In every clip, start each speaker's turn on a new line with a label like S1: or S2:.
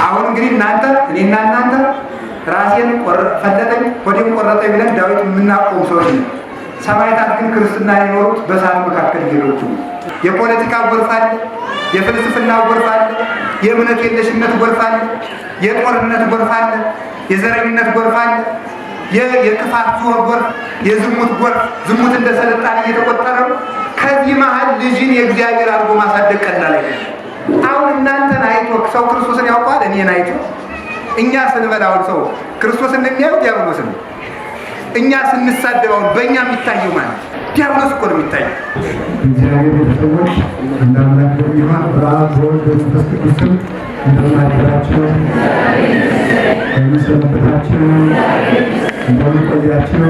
S1: አሁን እንግዲህ እኔና እናንተ ራሴን ፈለጠኝ ሆዴን ቆረጠኝ ብለን ዳዊት የምናቆም ሰዎች ነው። ሰማዕታት ግን ክርስትና የኖሩት በሳት መካከል ሌሎቹ የፖለቲካ ጎርፍ አለ፣ የፍልስፍና ጎርፍ አለ፣ የእምነት የለሽነት ጎርፍ አለ፣ የጦርነት ጎርፍ አለ፣ የዘረኝነት ጎርፍ አለ፣ የክፋት ጎርፍ፣ የዝሙት ጎርፍ። ዝሙት እንደ ስልጣኔ እየተቆጠረ ነው። ከዚህ መሀል ልጅን የእግዚአብሔር አድርጎ ማሳደግ ቀላል አይደለም። አሁን እናንተን አይቶ ሰው ክርስቶስን ያውቀዋል። እኔን አይቶ እኛ ስንበላውን ሰው ክርስቶስ እንደሚያየው ዲያብሎስ ነው። እኛ ስንሳደባውን በእኛ የሚታየው ማለት ዲያብሎስ እኮ ነው የሚታየው።
S2: እግዚአብሔር ቤተሰቦች እንዳምላክ በሚሆን በአብ በወልድ በመንፈስ ቅዱስ ስም እንደምናደራችሁ እንደምንሰነበታችሁ እንደምንቆያችሁ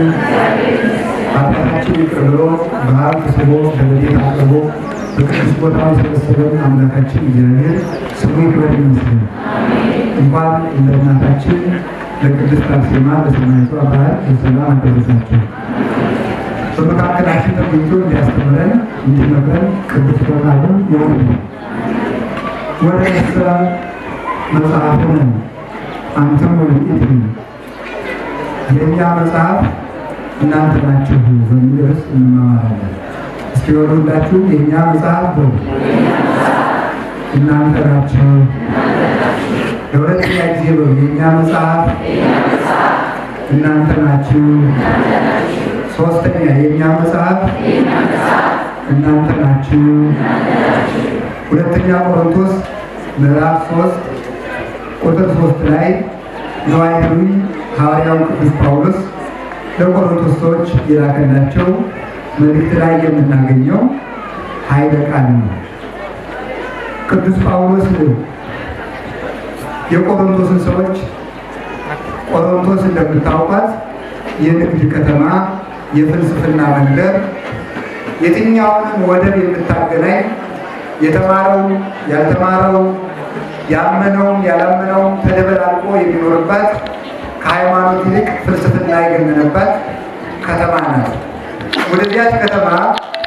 S2: ኃጢአታችን ይቅር ብሎ በሀብ ተስቦ በረድኤት አቅርቦ በቅዱስ ቦታው የሰበሰበን አምላካችን እግዚአብሔር ስሙ ይክበር ይመስገን። እንኳን እንደ እናታችን ለቅድስት አርሴማ ለሰማዕቷ በዓል በሰላም አደረሳችሁ። በመካከላችን ተገኝቶ እንዲያስተምረን እንዲመክረን ቅዱስ ፈቃዱን ይሁንልን። ወደ ምስረ መጽሐፍነ አንተም ወልቂት የእኛ መጽሐፍ እናንተ ናችሁ በሚል ርዕስ እንማማራለን። እስኪ ወደ የእኛ መጽሐፍ ነው እናንተ ናችሁ። ለሁለተኛ ጊዜ ነው የእኛ መጽሐፍ እናንተ ናችሁ። ሶስተኛ የእኛ መጽሐፍ እናንተ ናችሁ። ሁለተኛ ቆሮንቶስ ምዕራፍ 3 ቁጥር 3 ላይ ነዋያዊ ሐዋርያው ቅዱስ ጳውሎስ ለቆሮንቶስ ሰዎች የላከላቸው መልእክት ላይ የምናገኘው ኃይለ ቃል ነው። ቅዱስ ጳውሎስ የቆሮንቶስን ሰዎች ቆሮንቶስ እንደምታውቋት የንግድ ከተማ፣ የፍልስፍና መንደር፣ የትኛውንም ወደብ የምታገናኝ የተማረው ያልተማረው ያመነውም ያላመነውም ተደበላልቆ የሚኖርባት ከሃይማኖት ይልቅ ፍልስፍና የገነነባት ከተማ ናት። ወደዚያች ከተማ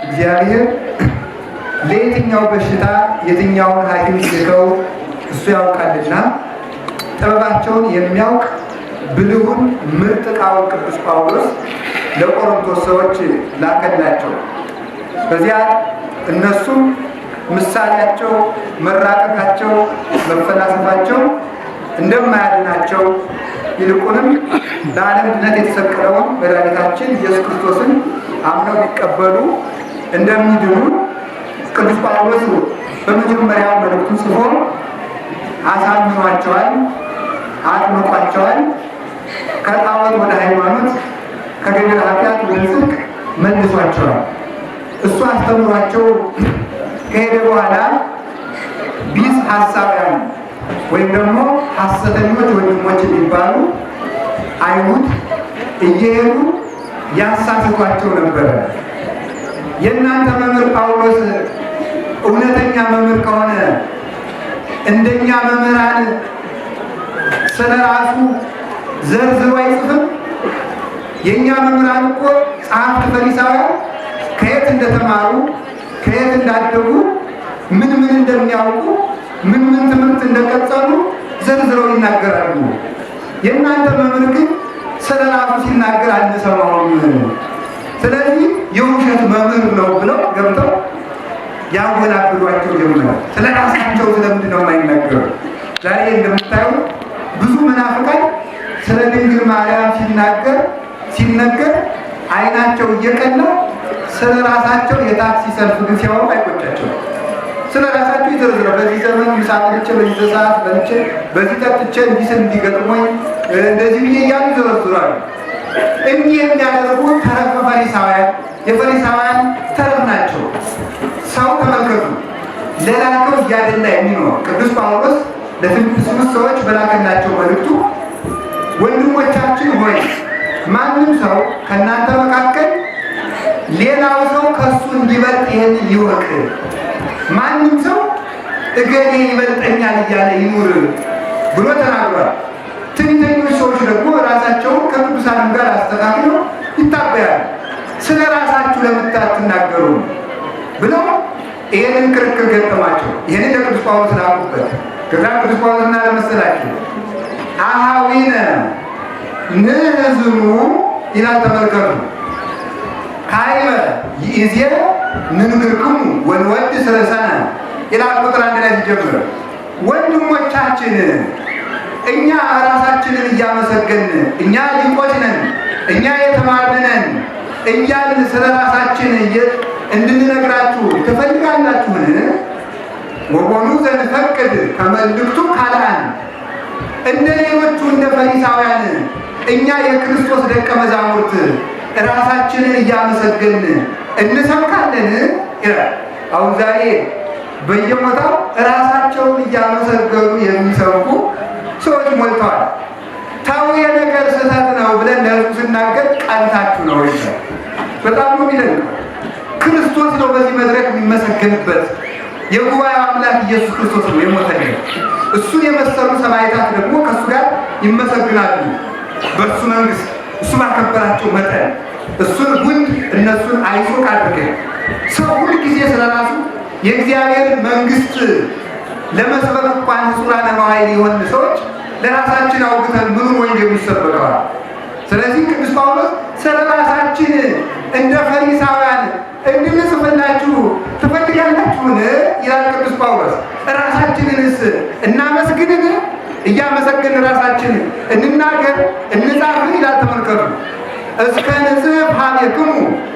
S2: እግዚአብሔር ለየትኛው በሽታ የትኛውን ሐኪም ልከው እሱ ያውቃልና ጥበባቸውን የሚያውቅ ብልሁን ምርጥ ዕቃውን ቅዱስ ጳውሎስ ለቆሮንቶስ ሰዎች ላከላቸው። በዚያ እነሱም ምሳሌያቸው፣ መራቀቃቸው፣ መፈላሰፋቸው እንደማያድናቸው ይልቁንም ለዓለም ድነት የተሰቀለውን መድኃኒታችን ኢየሱስ ክርስቶስን አምነው ቢቀበሉ እንደሚድኑ ቅዱስ ጳውሎስ በመጀመሪያው መልእክቱ ጽፎ አሳምኗቸዋል፣ አጥምቋቸዋል። ከጣዖት ወደ ሃይማኖት፣ ከገደል ኃጢአት ወደ ጽድቅ መልሷቸዋል። እሱ አስተምሯቸው ከሄደ በኋላ ቢጽ ሐሳውያን ወይም ደግሞ ሐሰተኞች ወንድሞች የሚባሉ አይሁድ እየሄዱ ያሳስቷቸው ነበረ። የእናንተ መምህር ጳውሎስ እውነተኛ መምህር ከሆነ እንደኛ መምህራን ስለ ራሱ ዘርዝሮ አይጽፍም? የእኛ መምህራን እኮ ጸሐፍት ፈሪሳውያን ከየት እንደተማሩ ከየት እንዳደጉ ምን እንደሚያውቁ ምን ትምህርት እንደቀጠሉ ዘርዝረው ይናገራሉ። የእናንተ መምህር ግን ስለ ራሱ ሲናገር አንሰማውም። ስለዚህ የውሸት መምህር ነው ብለው ገብተው ያወናብዷቸው ጀመረ። ስለ ራሳቸው ስለምንድን ነው የማይናገሩ? ዛሬ እንደምታዩ ብዙ መናፍቃን ስለ ድንግል ማርያም ሲነገር አይናቸው እየቀላ ስለ ራሳቸው የታክሲ ሰልፍ ግን ሲያወሩ አይቆጫቸው። ስለ ራሳቸው ይዘርዝረ በዚህ ዘመን ምሳ በልቼ፣ በዚህ ሰዓት በልቼ፣ በዚህ ጠጥቼ እንዲስል እንዲገጥሞኝ እንደዚህ ብዬ እያሉ ይዘረዝራሉ። እንዲህ የሚያደርጉ ተረፈ ፈሪሳውያን የፈሪሳውያን ተረፍ ናቸው። ሰው ተመልከቱ፣ ለላከው እያደላ የሚኖር ቅዱስ ጳውሎስ ለፊልጵስዩስ ሰዎች በላከላቸው መልእክቱ ወንድሞቻችን ሆይ ማንም ሰው ከእናንተ መካከል ሌላው ሰው ከሱ እንዲበልጥ ይሄን ይወቅ። ማንም ሰው እገሌ ይበልጠኛል እያለ ይኑር ብሎ ተናግሯል። ትዕቢተኞች ሰዎች ደግሞ ራሳቸውን ከቅዱሳን ጋር አስተካክለው ይታበያሉ። ስለ ራሳችሁ ለምን አትናገሩ ብለው
S1: ይህንን ክርክር ገጠማቸው። ይህንን ለቅዱስ ጳውሎስ ላኩበት። ከዛ ቅዱስ ጳውሎስ እና ለመሰላቸው አሃዊነ ንሕዝኑ ይላል። ተመልከቱ። ካይበ ይእዜ ንንግርክሙ ወንወድስ ርእሰነ ይላል። ቁጥር 1 ላይ ሲጀምር ወንድሞቻችን እኛ ራሳችንን እያመሰገንን እኛ ሊቆች ነን፣ እኛ የተማርን ነን እያልን ስለ ራሳችን እንድንነግራችሁ ትፈልጋላችሁን? ወሆኑ ዘንፈቅድ ከመልእክቱ ካልአን እንደ ሌሎቹ እንደ ፈሪሳውያን እኛ የክርስቶስ ደቀ መዛሙርት ራሳችንን እያመሰገንን እንሰብካለን ይላል። አሁን ዛሬ በየቦታው ራሳቸውን እያመሰገኑ የሚሰብኩ ሰዎች ሞልተዋል። ተው የነገር ስህተት ነው ብለን ለህዝቡ ስናገር ቀንታችሁ ነው ይላል። በጣም ነው የሚደንቀው። ክርስቶስ ነው በዚህ መድረክ የሚመሰገንበት። የጉባኤው አምላክ ኢየሱስ ክርስቶስ ነው የሞተልን። እሱን የመሰሉ ሰማዕታት ደግሞ ከእሱ ጋር ይመሰግናሉ በእሱ መንግስት። እሱ ባከበራቸው መጠን እሱን ጉንድ እነሱን አይዞህ አድርገን ሰው ሁል ጊዜ ስለራሱ የእግዚአብሔር መንግስት ለመስበክ እንኳን ንጹሐነ መዋዕል የሆን ሰዎች ለራሳችን አውግተን ምኑን ወንጌል ይሰበከዋል። ስለዚህ ቅዱስ ጳውሎስ ስለ ራሳችን እንደ ፈሪሳውያን እንድንጽፍላችሁ ትፈልጋላችሁን ይላል ቅዱስ ጳውሎስ። ራሳችንንስ እናመስግንን? እያመሰግን ራሳችን እንናገር እንጻፍ ይላል። ተመልከቱ። እስከ ንጽፍ ሀቤክሙ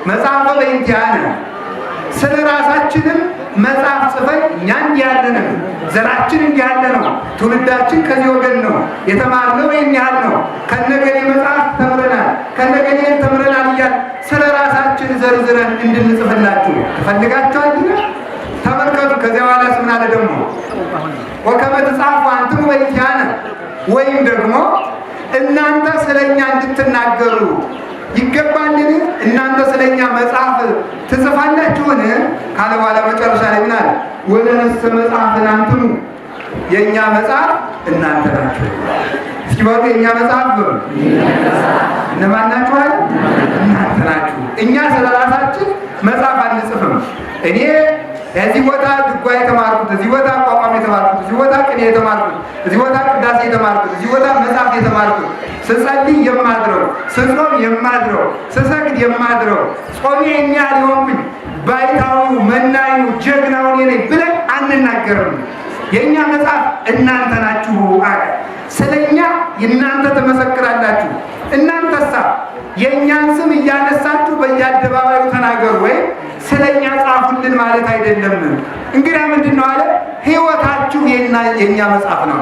S1: መጽሐፈ በእንቲአነ ስለ ራሳችንም መጽሐፍ ጽፈን እኛ እንዲህ ያለ ነው፣ ዘራችን እንዲህ ያለ ነው፣ ትውልዳችን ከዚህ ወገን ነው፣ የተማርነው ይህን ያህል ነው፣ ከነገሌ መጽሐፍ ተምረናል፣ ከነገሌ ተምረናል እያል ስለ ራሳችን ዘርዝረን እንድንጽፍላችሁ ትፈልጋችኋል? ተመልከቱ። ከዚያ በኋላ ምን አለ ደግሞ? ወከመ ትጻፉ አንትሙ በእንቲአነ ወይም ደግሞ እናንተ ስለኛ እንድትናገሩ ይገባልን? እናንተ ስለኛ መጽሐፍ ትጽፋላችሁን? ካለ በኋላ መጨረሻ ላይ ምን አለ? ወለነሰ መጽሐፍን አንትሙ የእኛ መጽሐፍ እናንተ ናችሁ። እስኪ በሉ የእኛ መጽሐፍ በሉ እነማን ናችሁ? አለ እናንተ ናችሁ። እኛ ስለ ራሳችን መጽሐፍ አንጽፍም። እኔ እዚህ ቦታ ድጓ የተማርኩት፣ እዚህ ቦታ አቋቋም የተማርኩት፣ እዚህ ቦታ ቅኔ የተማርኩት፣ እዚህ ቦታ ቅዳሴ የተማርኩት፣ እዚህ ቦታ መጽሐፍ የተማርኩት፣ ስጸልይ የማድረው፣ ስጾም የማድረው፣ ስሰግድ የማድረው፣ ጾሜ እኛ ሊሆንኩኝ ባይታዊው መናዩ ጀግናው እኔ ነኝ ብለን አንናገርም። የእኛ መጽሐፍ እናንተ ናችሁ አለ። ስለኛ እናንተ ትመሰክራላችሁ። እናንተሳ የእኛን ስም እያነሳችሁ በየአደባባዩ ተናገሩ ወይም ስለኛ ጻፉልን ማለት አይደለም። እንግዲህ ምንድን ነው አለ? ሕይወታችሁ የእኛ መጽሐፍ ነው።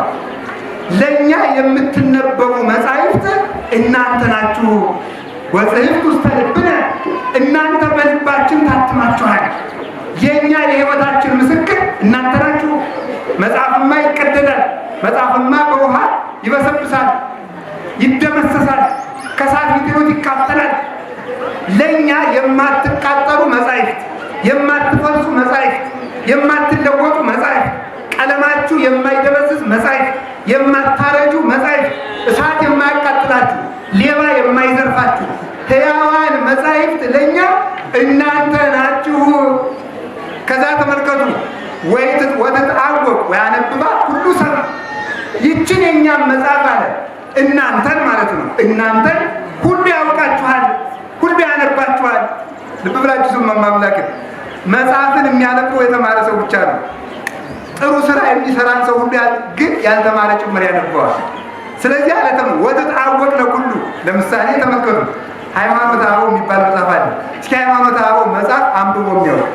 S1: ለእኛ የምትነበቡ መጻሕፍት እናንተ ናችሁ። ወጽሕፍት ውስተ ልብነ እናንተ በልባችን ታትማችኋል። የእኛ የሕይወታችን ምስክር እናንተ ናችሁ። መጽሐፍማ ይቀደዳል። መጽሐፍማ በውሃ ይበሰብሳል፣ ይደመሰሳል፣ ከሳት ቢጥሉት ይቃጠላል። ለእኛ የማትቃጠሉ መጻሕፍት፣ የማትፈርሱ መጻሕፍት፣ የማትለወጡ መጻሕፍት፣ ቀለማችሁ የማይደበዝዝ መጻሕፍት፣ የማታረጁ መጻሕፍት፣ እሳት የማያቃጥላችሁ፣ ሌባ የማይዘርፋችሁ ሕያዋን መጻሕፍት ለእኛ እናንተ ናችሁ። ከዛ ተመልከቱ። ወትትዐወቅ ወያነብባ ሁሉ ሰብእ ይችን የእኛም መጽሐፍ አለ እናንተን ማለት ነው። እናንተን ሁሉ ያውቃችኋል፣ ሁሉ ያነባችኋል። ልብ ብላችሁ ስሙ። ማምላክን መጽሐፍን የሚያነበው የተማረ ሰው ብቻ ነው። ጥሩ ስራ የሚሰራን ሰው ሁሉ ግን ያልተማረ ጭምር ያነበዋል። ስለዚህ አለተም ወትትዐወቅ ለኩሉ። ለምሳሌ ተመልከቱ። ሃይማኖተ አበው የሚባል መጽሐፍ አለ። እስኪ ሃይማኖተ አበው መጽሐፍ አንብቦ የሚያውቅ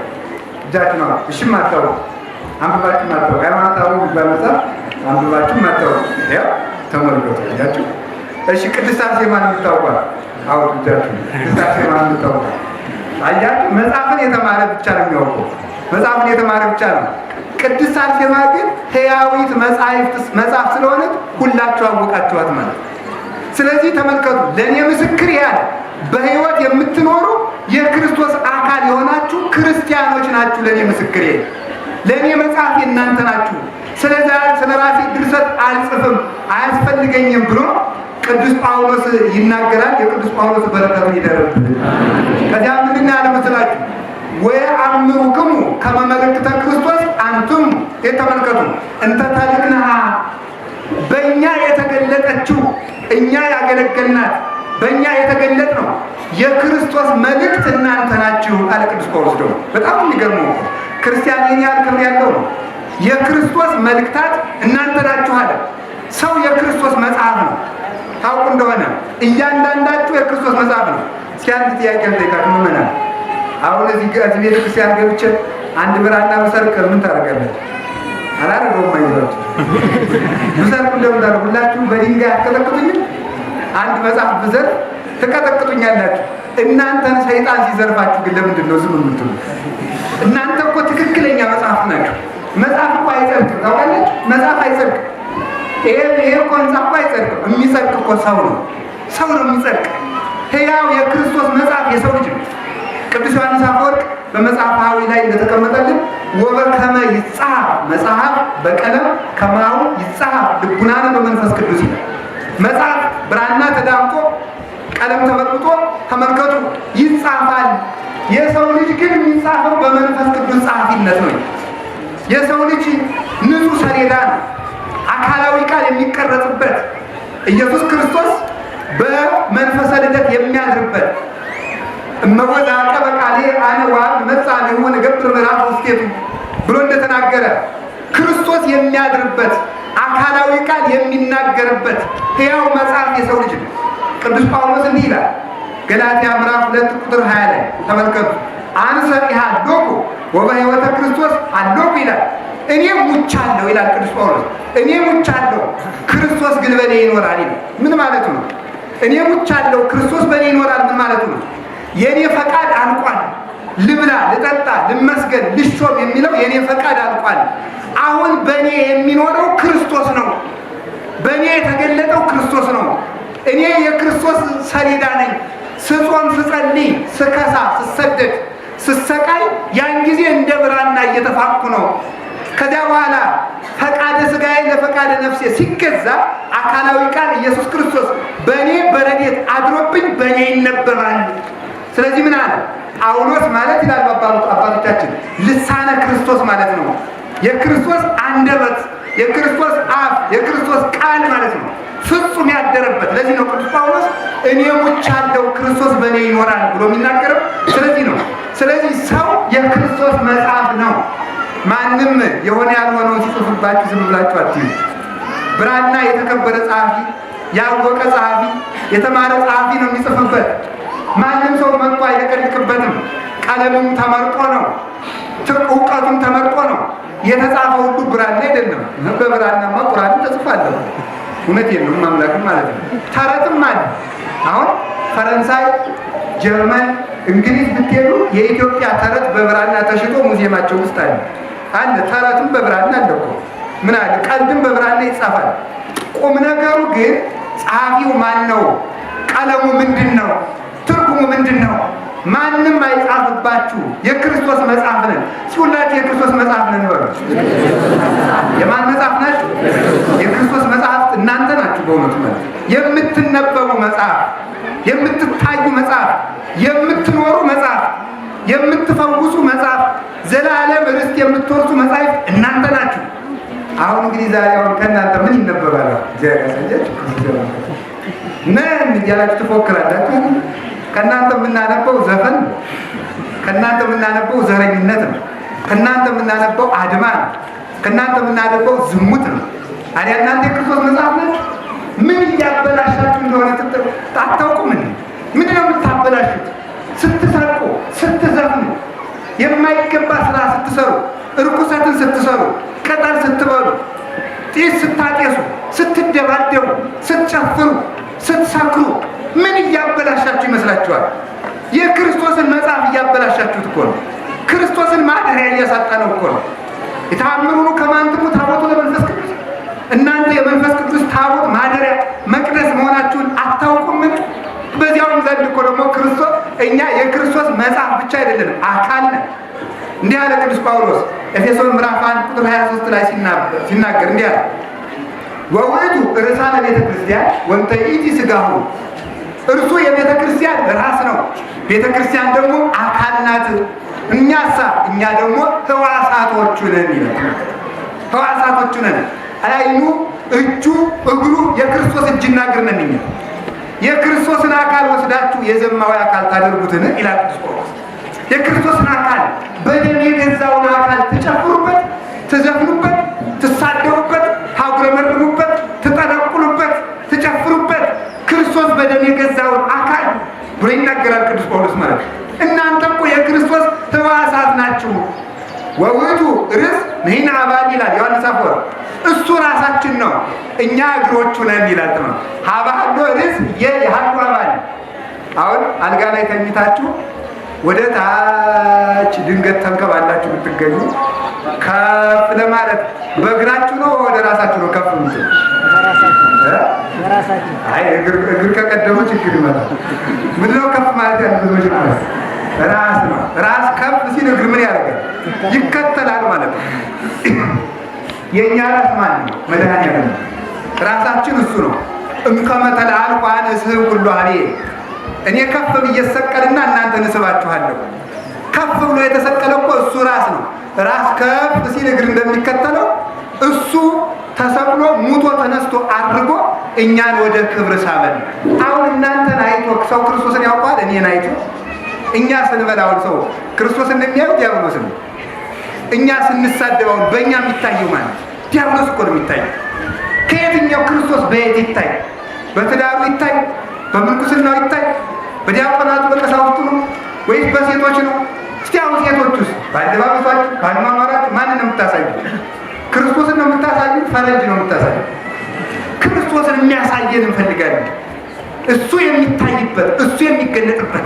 S1: እጃችሁ ነው። እሺም አታውቁ፣ አንብባችሁ አታውቁ። ሃይማኖተ አበው የሚባል መጽሐፍ አንብባችሁ አታውቁ። ያው ተመልከቱ እጃችሁ። እሺ ቅድስት አርሴማን የምታውቋል? አዎ እጃችሁ። ቅድስት አርሴማን የምታውቋል? አያችሁ፣ መጽሐፍን የተማረ ብቻ ነው የሚያውቀው። መጽሐፍን የተማረ ብቻ ነው። ቅድስት አርሴማ ግን ሕያዊት መጽሐፍ ስለሆነች ሁላችሁ አወቃችኋት ማለት። ስለዚህ ተመልከቱ፣ ለእኔ ምስክር ያለ በሕይወት የምትኖሩ የክርስቶስ አካል የሆናችሁ ክርስቲያኖች ናችሁ። ለእኔ ምስክር ለእኔ መጽሐፍ የእናንተ ናችሁ። ስለ ራሴ ድርሰት አልጽፍም አያስፈልገኝም ብሎ ቅዱስ ጳውሎስ ይናገራል። የቅዱስ ጳውሎስ በረከቱ ይደረብን። ከዚያ ምንድን ያለ መስላችሁ? ወየአምሩክሙ ከመ መልእክተ ክርስቶስ አንቱም የተመልከቱ እንተ ታሪክነሃ በእኛ የተገለጠችው እኛ ያገለገልናት በእኛ የተገለጥ ነው የክርስቶስ መልእክት እናንተ ናችሁ አለ ቅዱስ ጳውሎስ። ደግሞ በጣም የሚገርመው ክርስቲያን ይህን ያህል ክብር ያለው ነው። የክርስቶስ መልእክታት እናንተ ናችሁ አለ። ሰው የክርስቶስ መጽሐፍ ነው። ታውቁ እንደሆነ እያንዳንዳችሁ የክርስቶስ መጽሐፍ ነው። እስኪ አንድ ጥያቄ ልጠይቃችሁ ምዕመናን። አሁን እዚህ ቤተ ክርስቲያን ገብቼ አንድ ብራና ብሰርቅ ምን ታደርጋላችሁ? አላደርገውም። አይዟችሁ ብሰርቅ እንደምታደርጉ ሁላችሁም በድንጋይ አትቀጠቅጡኝም? አንድ መጽሐፍ ብዘርፍ ትቀጠቅጡኛላችሁ። እናንተን ሰይጣን ሲዘርፋችሁ ግን ለምንድን ነው ዝም የምትሉ? እናንተ እኮ ትክክለኛ መጽሐፍ ናችሁ። መጽሐፍ እኮ አይጸድቅም፣ ታውቃለች። መጽሐፍ አይጸድቅም። ይሄ እኮ ህንጻ እኮ አይጸድቅም። የሚጸድቅ እኮ ሰው ነው። ሰው ነው የሚጸድቅ። ሕያው የክርስቶስ መጽሐፍ የሰው ልጅ ነው። ቅዱስ ዮሐንስ አፈወርቅ በመጽሐፈ ሐዊዕ ላይ እንደተቀመጠልን ወበከመ ይጻፍ መጽሐፍ በቀለም ከማሁ ይጻፍ ልቡናነ በመንፈስ ቅዱስ ይላል። መጽሐፍ ብራና ተዳምጦ ቀለም ተመጥቶ ተመልከቱ ይጻፋል። የሰው ልጅ ግን የሚጻፈው በመንፈስ ቅዱስ ጸሐፊነት ነው። የሰው ልጅ ንጹሕ ሰሌዳ ነው። አካላዊ ቃል የሚቀረጽበት ኢየሱስ ክርስቶስ በመንፈሰ ልደት የሚያድርበት እመወዛቀ በቃሌ አነ ዋብ መጻን የሆነ ገብር ምዕራፍ ውስጤቱ ብሎ እንደተናገረ ክርስቶስ የሚያድርበት አካላዊ ቃል የሚናገርበት ሕያው መጽሐፍ የሰው ልጅ ነው። ቅዱስ ጳውሎስ እንዲህ ይላል ገላትያ ምዕራፍ 2 ቁጥር 20 ላይ ተመልከቱ። አንሰ ኢሃዶኩ ወበሕይወተ ክርስቶስ አዶኩ ይላል። እኔ ሙቻለሁ ይላል ቅዱስ ጳውሎስ። እኔ ሙቻለሁ ክርስቶስ ግን በእኔ ይኖራል ይላል። ምን ማለቱ ነው? እኔ ሙቻለሁ ክርስቶስ በእኔ ይኖራል ምን ማለቱ ነው? የእኔ ፈቃድ አልቋል። ልብላ፣ ልጠጣ፣ ልመስገን፣ ልሾም የሚለው የእኔ ፈቃድ አልቋል። አሁን በእኔ የሚኖረው ክርስቶስ ነው። በእኔ የተገለጠው ክርስቶስ ነው። እኔ የክርስቶስ ሰሌዳ ነኝ። ስጾም፣ ስጸልይ፣ ስከሳ፣ ስሰደድ፣ ስሰቃይ ያን ጊዜ እንደ ብራና እየተፋኩ ነው። ከዚያ በኋላ ፈቃደ ሥጋዬ ለፈቃደ ነፍሴ ሲገዛ አካላዊ ቃል ኢየሱስ ክርስቶስ በእኔ በረድኤት አድሮብኝ በእኔ ይነበባል። ስለዚህ ምን አለ ጳውሎስ ማለት ይላል አባቶቻችን ልሳነ ክርስቶስ ማለት ነው። የክርስቶስ አንደበት፣ የክርስቶስ አፍ፣ የክርስቶስ ቃል ማለት ነው። ፍጹም ያደረበት። ለዚህ ነው ቅዱስ ጳውሎስ እኔ ሙቻለሁ ክርስቶስ በእኔ ይኖራል ብሎ የሚናገረው ስለዚህ ነው። ስለዚህ ሰው የክርስቶስ መጽሐፍ ነው። ማንም የሆነ ያልሆነው ሲጽፍባችሁ ዝም ብላችሁ አትዩ። ብራና የተከበረ ጸሐፊ፣ ያወቀ ጸሐፊ፣ የተማረ ጸሐፊ ነው የሚጽፍበት። ማንም ሰው መጥቶ አይለቀልቅበትም። ቀለሙም ተመርጦ ነው፣ እውቀቱም ተመርጦ ነው። የተጻፈው ሁሉ ብራና አይደለም። በብራናማ ቁርአን ተጽፏል። እውነቴን ነው ማምላክም ማለት ነው። ተረትም አለ። አሁን ፈረንሳይ፣ ጀርመን፣ እንግሊዝ ብትሄዱ የኢትዮጵያ ተረት በብራና ተሽጦ ሙዚየማቸው ውስጥ አለ። ተረትም በብራና አለ እኮ ምን አለ። ቀልድም በብራና ይጻፋል። ቁም ነገሩ ግን ጸሐፊው ማን ነው? ቀለሙ ምንድን ነው? ትርጉሙ ምንድን ነው? ማንም አይጻፍባችሁ። የክርስቶስ መጽሐፍ ነን። ሁላችሁ የክርስቶስ መጽሐፍ ነን በሉ። የማን መጽሐፍ ናችሁ? የክርስቶስ መጽሐፍ እናንተ ናችሁ። በእውነቱ ማለት የምትነበቡ መጽሐፍ፣ የምትታዩ መጽሐፍ፣ የምትኖሩ መጽሐፍ፣ የምትፈውሱ መጽሐፍ፣ ዘላለም ርስት የምትወርሱ መጽሐፍ እናንተ ናችሁ። አሁን እንግዲህ ዛሬ አሁን ከእናንተ ምን ይነበባል? እግዚአብሔር ያሳያችሁ። ነን እያላችሁ ትፎክራላችሁ። ከእናንተ የምናነበው ዘፈን ነው። ከእናንተ የምናነበው ዘረኝነት ነው። ከእናንተ የምናነበው አድማ ነው። ከእናንተ የምናነበው ዝሙት ነው። ታዲያ እናንተ የክርስቶስ መጽሐፍ ናችሁ። ምን እያበላሻችሁ እንደሆነ አታውቁም። ምንድን ነው የምታበላሹት? ስትሰርቁ፣ ስትዘፍኑ፣ የማይገባ ስራ ስትሰሩ፣ እርኩሰትን ስትሰሩ፣ ቅጠል ስትበሉ፣ ጢስ ስታጤሱ፣ ስትደባደቡ፣ ስትጨፍሩ፣ ስትሰክሩ ምን እያበላሻችሁ ይመስላችኋል? የክርስቶስን መጽሐፍ እያበላሻችሁት እኮ ነው። ክርስቶስን ማደሪያ እያሳጣነው እኮ ነው። የተአምሩኑ ከማንትሙ ታቦቱ ለመንፈስ ቅዱስ። እናንተ የመንፈስ ቅዱስ ታቦት ማደሪያ መቅደስ መሆናችሁን አታውቁምን? በዚያውም ዘንድ እኮ ደግሞ ክርስቶስ እኛ የክርስቶስ መጽሐፍ ብቻ አይደለንም፣ አካል ነን። እንዲህ አለ ቅዱስ ጳውሎስ ኤፌሶን ምዕራፍ 1 ቁጥር 23 ላይ ሲናገር እንዲህ አለ ወውእቱ ርዕሳነ ቤተ ክርስቲያን ወንተ ኢቲ ሥጋሁ። እርሱ የቤተ ክርስቲያን ራስ ነው፣ ቤተ ክርስቲያን ደግሞ አካል ናት። እኛ ደግሞ ሕዋሳቶቹ ነን ይላል። ሕዋሳቶቹ ነን። ዓይኑ፣ እጁ፣ እግሩ የክርስቶስ እጅና እግር ነን እኛ። የክርስቶስን አካል ወስዳችሁ የዘማዊ አካል ታደርጉትን ይላል ቅዱስ ጳውሎስ። የክርስቶስን አካል በደም የገዛውን አካል ትጨፍሩበት፣ ትዘፍኑበት፣ ትሳደቡበት፣ ታጉረመርሙበት፣ ትጠነቁሉበት፣ ትጨፍሩበት ክርስቶስ በደም የገዛውን አካል ብሎ ይናገራል ቅዱስ ጳውሎስ ማለት ነው። እናንተ እኮ የክርስቶስ ሕዋሳት ናችሁ። ወውቱ ርዕስ ንሕነ አባል ይላል ዮሐንስ አፈወርቅ። እሱ ራሳችን ነው፣ እኛ እግሮቹ ነን ይላል። ሀባሎ ርዕስ የሀሉ አባል። አሁን አልጋ ላይ ተኝታችሁ ወደ ታች ድንገት ተንከባላችሁ ብትገኙ ከፍ ለማለት በእግራችሁ ነው ወደ ራሳችሁ ነው ከፍ ምትል? አይ እግር ከቀደሙ ችግር ይመጣል። ምንድነው ከፍ ማለት ያለው? መጀመሪያ ራስ ነው። ራስ ከፍ ሲል እግር ምን ያደርጋል? ይከተላል ማለት ነው። የእኛ ራስ ማን ነው? መድኃኒዓለም ነው። ራሳችን እሱ ነው። እምከመተል አልኳን እስህብ ሁሉ አኔ እኔ ከፍ ብዬ እሰቀልና እናንተ እንስባችኋለሁ። ከፍ ብሎ የተሰቀለ እኮ እሱ ራስ ነው። ራስ ከፍ ሲል እግር እንደሚከተለው እሱ ተሰቅሎ ሙቶ ተነስቶ አድርጎ እኛን ወደ ክብር ሳበን። አሁን እናንተን አይቶ ሰው ክርስቶስን ያውቀዋል? እኔን አይቶ እኛ ስንበላውን ሰው ክርስቶስን እንደሚያዩት ዲያብሎስ ነው። እኛ ስንሳደባውን በእኛ የሚታየው ማለት ዲያብሎስ እኮ ነው የሚታየው። ከየትኛው ክርስቶስ በየት ይታይ? በትዳሩ ይታይ? በምንኩስናው ይታይ? በዲያቆናቱ በቀሳውስቱ ነው ወይስ በሴቶች ነው? እስቲ አሁን ሴቶች ውስጥ በአለባበሳችሁ በአኗኗራችሁ ማንን ነው የምታሳዩ? ክርስቶስን ነው የምታሳዩ? ፈረንጅ ነው የምታሳዩ? ክርስቶስን የሚያሳየን እንፈልጋለን። እሱ የሚታይበት እሱ የሚገለጥበት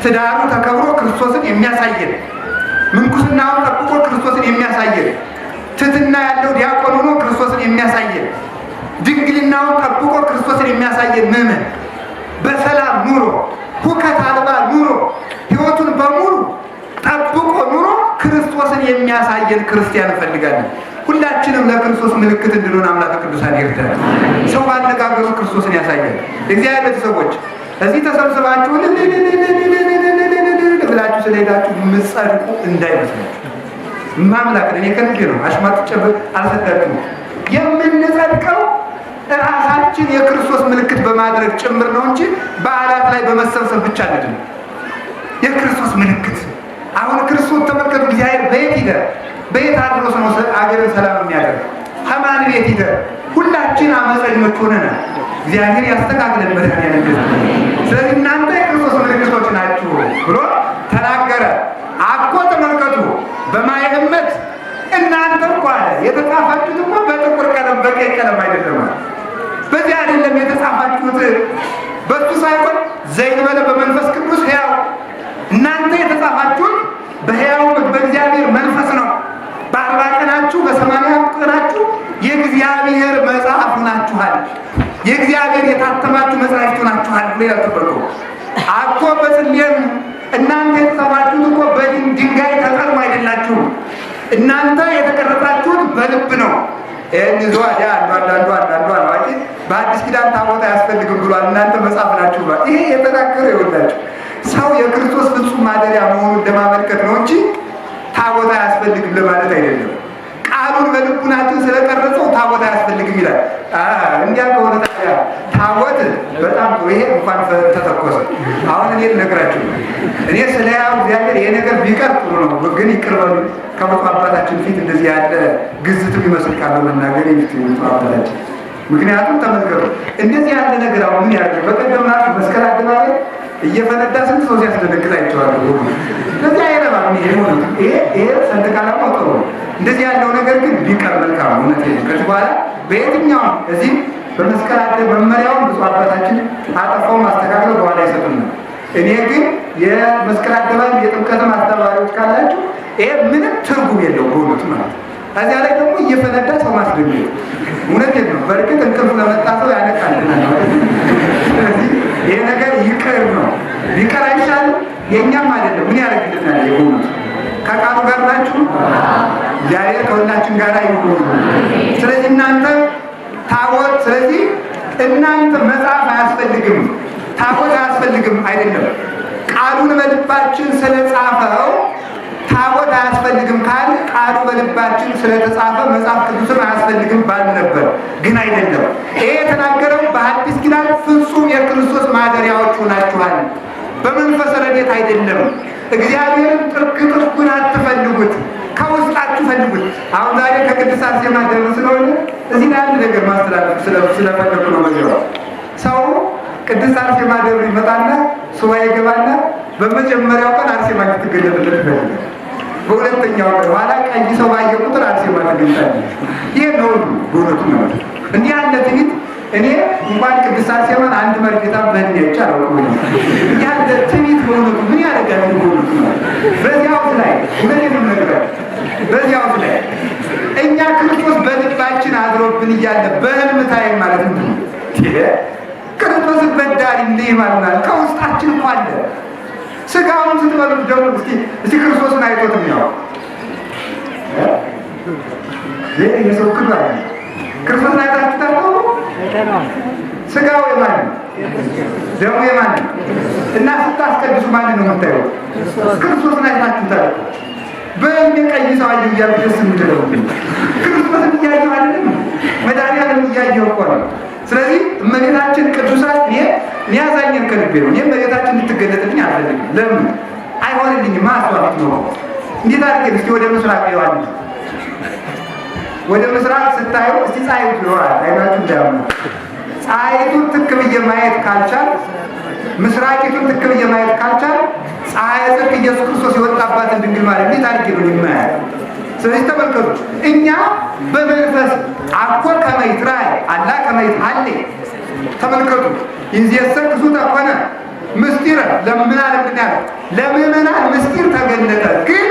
S1: ትዳሩ ተከብሮ ክርስቶስን የሚያሳየን፣ ምንኩስናውን ጠብቆ ክርስቶስን የሚያሳየን፣ ትሕትና ያለው ዲያቆን ሆኖ ክርስቶስን የሚያሳየን፣ ድንግልናውን ጠብቆ ክርስቶስን የሚያሳየን ምዕመን በሰላም ኑሮ ሁከት አልባ ኑሮ ሕይወቱን በሙሉ ጠብቆ ኑሮ ክርስቶስን የሚያሳየን ክርስቲያን እንፈልጋለን። ሁላችንም ለክርስቶስ ምልክት እንድንሆን አምላከ ቅዱሳን ይርዳል። ሰው ባነጋገሩ ክርስቶስን ያሳያል። እግዚአብሔር ቤተሰቦች እዚህ ተሰብስባችሁ ብላችሁ ስለሄዳችሁ የምትጸድቁ እንዳይመስላችሁ። ማምላክ እኔ ከልቤ ነው። አሽማት ጨብጥ አልሰዳችሁም። የምንጸድቀው ራሳችን የክርስቶስ ምልክት በማድረግ ጭምር ነው እንጂ በዓላት ላይ በመሰብሰብ ብቻ አይደለም። የክርስቶስ ምልክት አሁን ክርስቶስ ተመልከቱ። እግዚአብሔር በየት ይደር? በየት አድሮስ ነው አገርን ሰላም የሚያደርግ? ከማን ቤት ይደር? ሁላችን አመፀኞች ሆነናል። እግዚአብሔር ያስተካክለን መድኃኒዓለም። ስለዚህ እናንተ የክርስቶስ ምልክቶች ናችሁ ብሎ ተናገረ። አኮ ተመልከቱ በማየ እመት እናንተ እኮ አለ የተጻፋችሁት እኮ በጥቁር ቀለም በቀይ ቀለም አይደለም። በዚህ አይደለም የተጻፋችሁት፣ በሱ ሳይሆን ዘይንበለ በመንፈስ ቅዱስ ሕያው። እናንተ የተጻፋችሁት በሕያው በእግዚአብሔር መንፈስ ነው። በ40 ቀናችሁ በ80 ቀናችሁ የእግዚአብሔር መጽሐፍ ናችኋል። የእግዚአብሔር የታተማችሁ መጽሐፍቱ ናችኋል ብሎ ያተበረው አኮ በጽሌም እናንተ የተጻፋችሁት እኮ በድንጋይ ተቀርጾ አይደላችሁም። እናንተ የተቀረጻችሁት በልብ ነው። ይህን ያ አንዳንዱ አዋቂ በአዲስ ኪዳን ታቦት አያስፈልግም ብሏል። እናንተ መጽሐፍ ናችሁ ብሏል። ይሄ የተናገረ ይወላችሁ ሰው የክርስቶስ ፍጹም ማደሪያ መሆኑን ለማመልከት ነው እንጂ ታቦት አያስፈልግም ለማለት አይደለም። ቃሉን በልቡናችን ስለቀረጸው ታቦት አያስፈልግም ይላል። እንዲያ ከሆነ ታዲያ ታቦት በጣም ጥሩ። ይሄ እንኳን ተተኮሰ። አሁን እኔ ልነግራችሁ እኔ ስለ ያው እግዚአብሔር ይሄ ነገር ቢቀር ጥሩ ነው፣ ግን ይቅር በሉ። ከብፁዕ አባታችን ፊት እንደዚህ ያለ ግዝት የሚመስል ቃል መናገር ብፁዕ አባታችን። ምክንያቱም ተመልከቱ እንደዚህ ያለ ነገር አሁን ምን ያደርግ በቀደም ራሱ መስቀል አደባባይ እየፈነዳ ስንት ሰው ሲያስደነግጥ አይቼዋለሁ። ስለዚህ አይረባም። ይሄ ሰንደቅ ዓላማው ጥሩ ነው። እንደዚህ ያለው ነገር ግን ቢቀር መልካም። እውነት ከዚህ በኋላ በየትኛውም እዚህ በመስቀል መመሪያውን ብፁዕ አባታችን አጠፋው ማስተካከለው በኋላ ይሰጡና እኔ ግን የመስቀል አደባባይ የጥምቀትም አስተባባሪዎች ካላችሁ ይሄ ምንም ትርጉም የለው በእውነቱ ማለት ነው። ከዚያ ላይ ደግሞ እየፈነዳ ሰው ማስደንገጥ እውነቴን ነው። በእርግጥ እንቅልፍ ለመጣ ሰው ያነቃልናል። ስለዚህ ይሄ ነገር ይቅር ነው። ቢቀር አይሻልም? የእኛም አይደለም ምን ያደርግልናል? የሆኑት ከቃሉ ጋር ናችሁ። እግዚአብሔር ከሁላችን ጋር ይሁን። ስለዚህ እናንተ ታቦት፣ ስለዚህ እናንተ መጽሐፍ አያስፈልግም ታቦት አያስፈልግም አይደለም። ቃሉን በልባችን ስለጻፈው ታቦት አያስፈልግም ካል ቃሉ በልባችን ስለተጻፈ መጽሐፍ ቅዱስም አያስፈልግም ባል ነበር። ግን አይደለም። ይሄ የተናገረው በሐዲስ ኪዳን ፍጹም የክርስቶስ ማደሪያዎች ሆናችኋል። በመንፈስ ረድኤት አይደለም። እግዚአብሔርን ጥርቁን አትፈልጉት፣ ከውስጣችሁ ፈልጉት። አሁን ዛሬ ከቅድስት አርሴማ ደብር ስለሆነ እዚህ ላይ አንድ ነገር ማስተላለፍ ስለፈለኩ ነው። መጀመሪያ ሰው ቅድስት አርሴማ ደብር ይመጣና ሱባኤ ይገባና በመጀመሪያው ቀን አርሴማ ልትገለጥለት ይፈልጋል። በሁለተኛው ቀን ኋላ ቀይ ሰው ባየ ቁጥር አርሴማ ትገለጣለች። ይህ ነው በእውነቱ ነው። እንዲህ ያለ ትዕቢት እኔ እንኳን ቅድስት አርሴማን አንድ መርጌታ በህን ይቻላል ያለ ትዕቢት በእውነቱ ምን ያደርጋል? በእውነቱ ነው። በዚያው ላይ ምንም ነገር በዚያው ላይ እኛ ክርስቶስ በልባችን አድሮብን እያለ በህልም ታይ ማለት ነው። ክርስቶስን በዳሪ እንዲህ ማለት ከውስጣችን እኮ አለ። ስጋውን ስትበሉት ደግሞ እስቲ ክርስቶስን አይቶት ነው የሰው ክብር ክርስቶስን አይታችሁታል? ስጋው የማን ነው? ደሙ የማን ነው? እና ስታስቀድሱ ማን ነው የምታየው? ክርስቶስን አይታችሁታል? በእኔ ቀይ ሰው አየሁ እያልኩ ደስ የምትለው ክርስቶስን እያየሁ አይደለም፣ መድኃኒዓለም እያየሁ እኮ ነው። ስለዚህ እመቤታችን ቅዱሳት ያዛኝን ከልቤ ነው። እኔ እመቤታችን እንድትገለጥልኝ አልፈልግም። ለምን አይሆንልኝም? ማስዋት ነው። እንዴት አድርጌ እስኪ ወደ ምስራቅ ይዋል ወደ ምስራቅ ስታዩ እስቲ ፀሐይቱ ይኖራል። አይናችሁ እንዳያሙ ፀሐይቱን ትክ ብዬ ማየት ካልቻል፣ ምስራቂቱን ትክ ብዬ ማየት ካልቻል፣ ፀሐይ ጽድቅ ኢየሱስ ክርስቶስ የወጣባትን ድንግል ማለት እንዴት አድርጌ ነው የማያት? ስለዚህ ተመልከቱ፣ እኛ በመንፈስ አኮ ከመይት ራእይ አላ ከመይት አለ። ተመልከቱ ይንዘሰክ ዙታ ሆነ ምስጢር ለምን አለ ምክንያት ለምእመናን ምስጢር ተገለጠ። ግን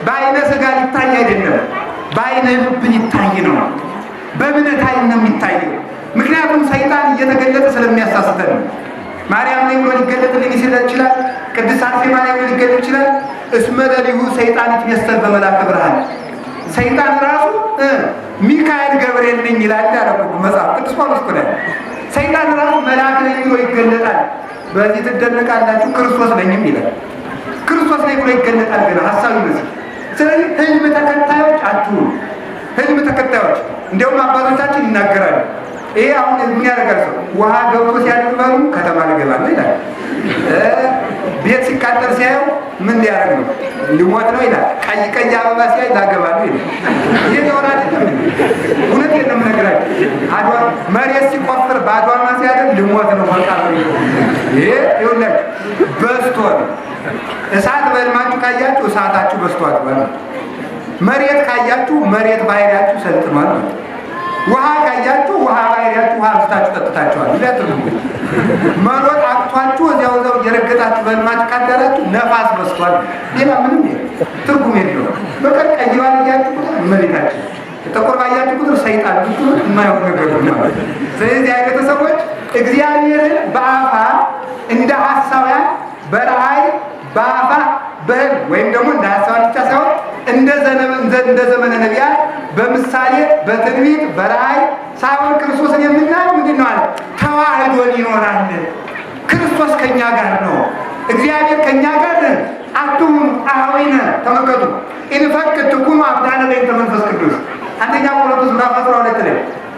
S1: በአይነ ሥጋ ሊታይ አይደለም፣ በአይነ ልብ ሊታይ ነው። በእምነት አይን ነው የሚታየው። ምክንያቱም ሰይጣን እየተገለጠ ስለሚያሳስተን ነው። ማርያም ላይ ብሎ ሊገለጥልኝ ይችላል። ቅድስት አርሴማ ላይ ብሎ ሊገለጥ ይችላል። እስመ ለሊሁ ሰይጣን ይትመሰል በመልአከ ብርሃን። ሰይጣን ራሱ ሚካኤል ገብርኤል ነኝ ይላል ያረቁ መጽሐፍ ቅዱስ ጳውሎስ እኮ ነው። ሰይጣን ራሱ መልአክ ነኝ ብሎ ይገለጣል። በዚህ ትደነቃላችሁ ክርስቶስ ነኝም ይላል። ክርስቶስ ነኝ ብሎ ይገለጣል። ግን ሐሳቡ ነው። ስለዚህ ህልም ተከታዮች አትሁኑ። ህልም ተከታዮች እንዲያውም አባቶቻችን ይናገራሉ። ይሄ አሁን ምን ያደርጋል? ሰው ውሃ ገብቶ ሲያድበሩ ከተማ ልገባ ነው ይላል። ቤት ሲቃጠል ሲያየው ምን ሊያደርግ ነው? ሊሞት ነው ይላል። ቀይ ቀይ አበባ ሲያይ ላገባ ነው ይላል። ይሄ ተወራ አይደለም። እውነት ነው የምነግራችሁ። አድዋ መሬት ሲቆፍር በአድዋማ ሲያደርግ ሊሞት ነው ወጣ ነው። ይሄ ይኸውላችሁ በስቷል። እሳት በልማችሁ ካያችሁ እሳታችሁ በስቷል ማለት ነው። መሬት ካያችሁ መሬት ባህሪያችሁ ሰልጥኗል ማለት ነው። ውሃ ካያችሁ ውሃ ባህሪያችሁ ውሃ ብታችሁ ጠጥታችኋል። ይላጥሩ መሮጥ አቅቷችሁ እዚያው እየረገጣችሁ በልማችሁ ካዳራችሁ ነፋስ በስቷል። ሌላ ምንም ትርጉም የለውም። በቀር ቀይ ባያችሁ መሬታችሁ ጥቁር ባያችሁ ቁጥር ሰይጣን ብትሉ የማይሆን ነገር ነው ማለት ነው። ስለዚህ አይነት ሰዎች እግዚአብሔርን በአፋ እንደ ሐሳውያን በራእይ በአፋ በህልም ወይም ደግሞ እንደ ሐሳውያን ብቻ ሳይሆን እንደ ዘመነ ነቢያት በምሳሌ በትንቢት በራእይ ሳይሆን ክርስቶስን የምናየው ምንድን ነው አለ? ተዋህዶን ይኖራል። ክርስቶስ ከኛ ጋር ነው። እግዚአብሔር ከኛ ጋር አትሁኑ አኀዊነ። ተመልከቱ ኢንፈቅድ ትኩኑ አብዳነ በእንተ መንፈስ ቅዱስ አንደኛ ቆሮንቶስ ምዕራፍ 12 ላይ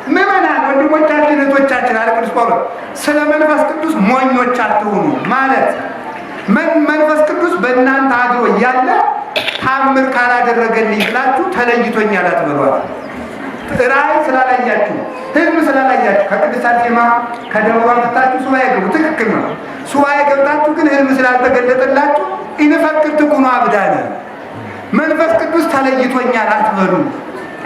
S1: ምዕመናን ወንድሞቻችን እህቶቻችን አለ ቅዱስ ጳውሎስ ስለ መንፈስ ቅዱስ ሞኞች አትሁኑ ማለት መንፈስ ቅዱስ በእናንተ አድሮ እያለ ታምር ካላደረገልኝ ብላችሁ ተለይቶኛል አትበሏት። ራእይ ስላላያችሁ ህልም ስላላያችሁ ከቅድስት አርሴማ ከደብሯ መጥታችሁ ሱባኤ ገቡ። ትክክል ነው። ሱባኤ ገብታችሁ ግን ህልም ስላልተገለጠላችሁ ኢንፈቅድ ትኩኑ አብዳነ መንፈስ ቅዱስ ተለይቶኛል አትበሉ።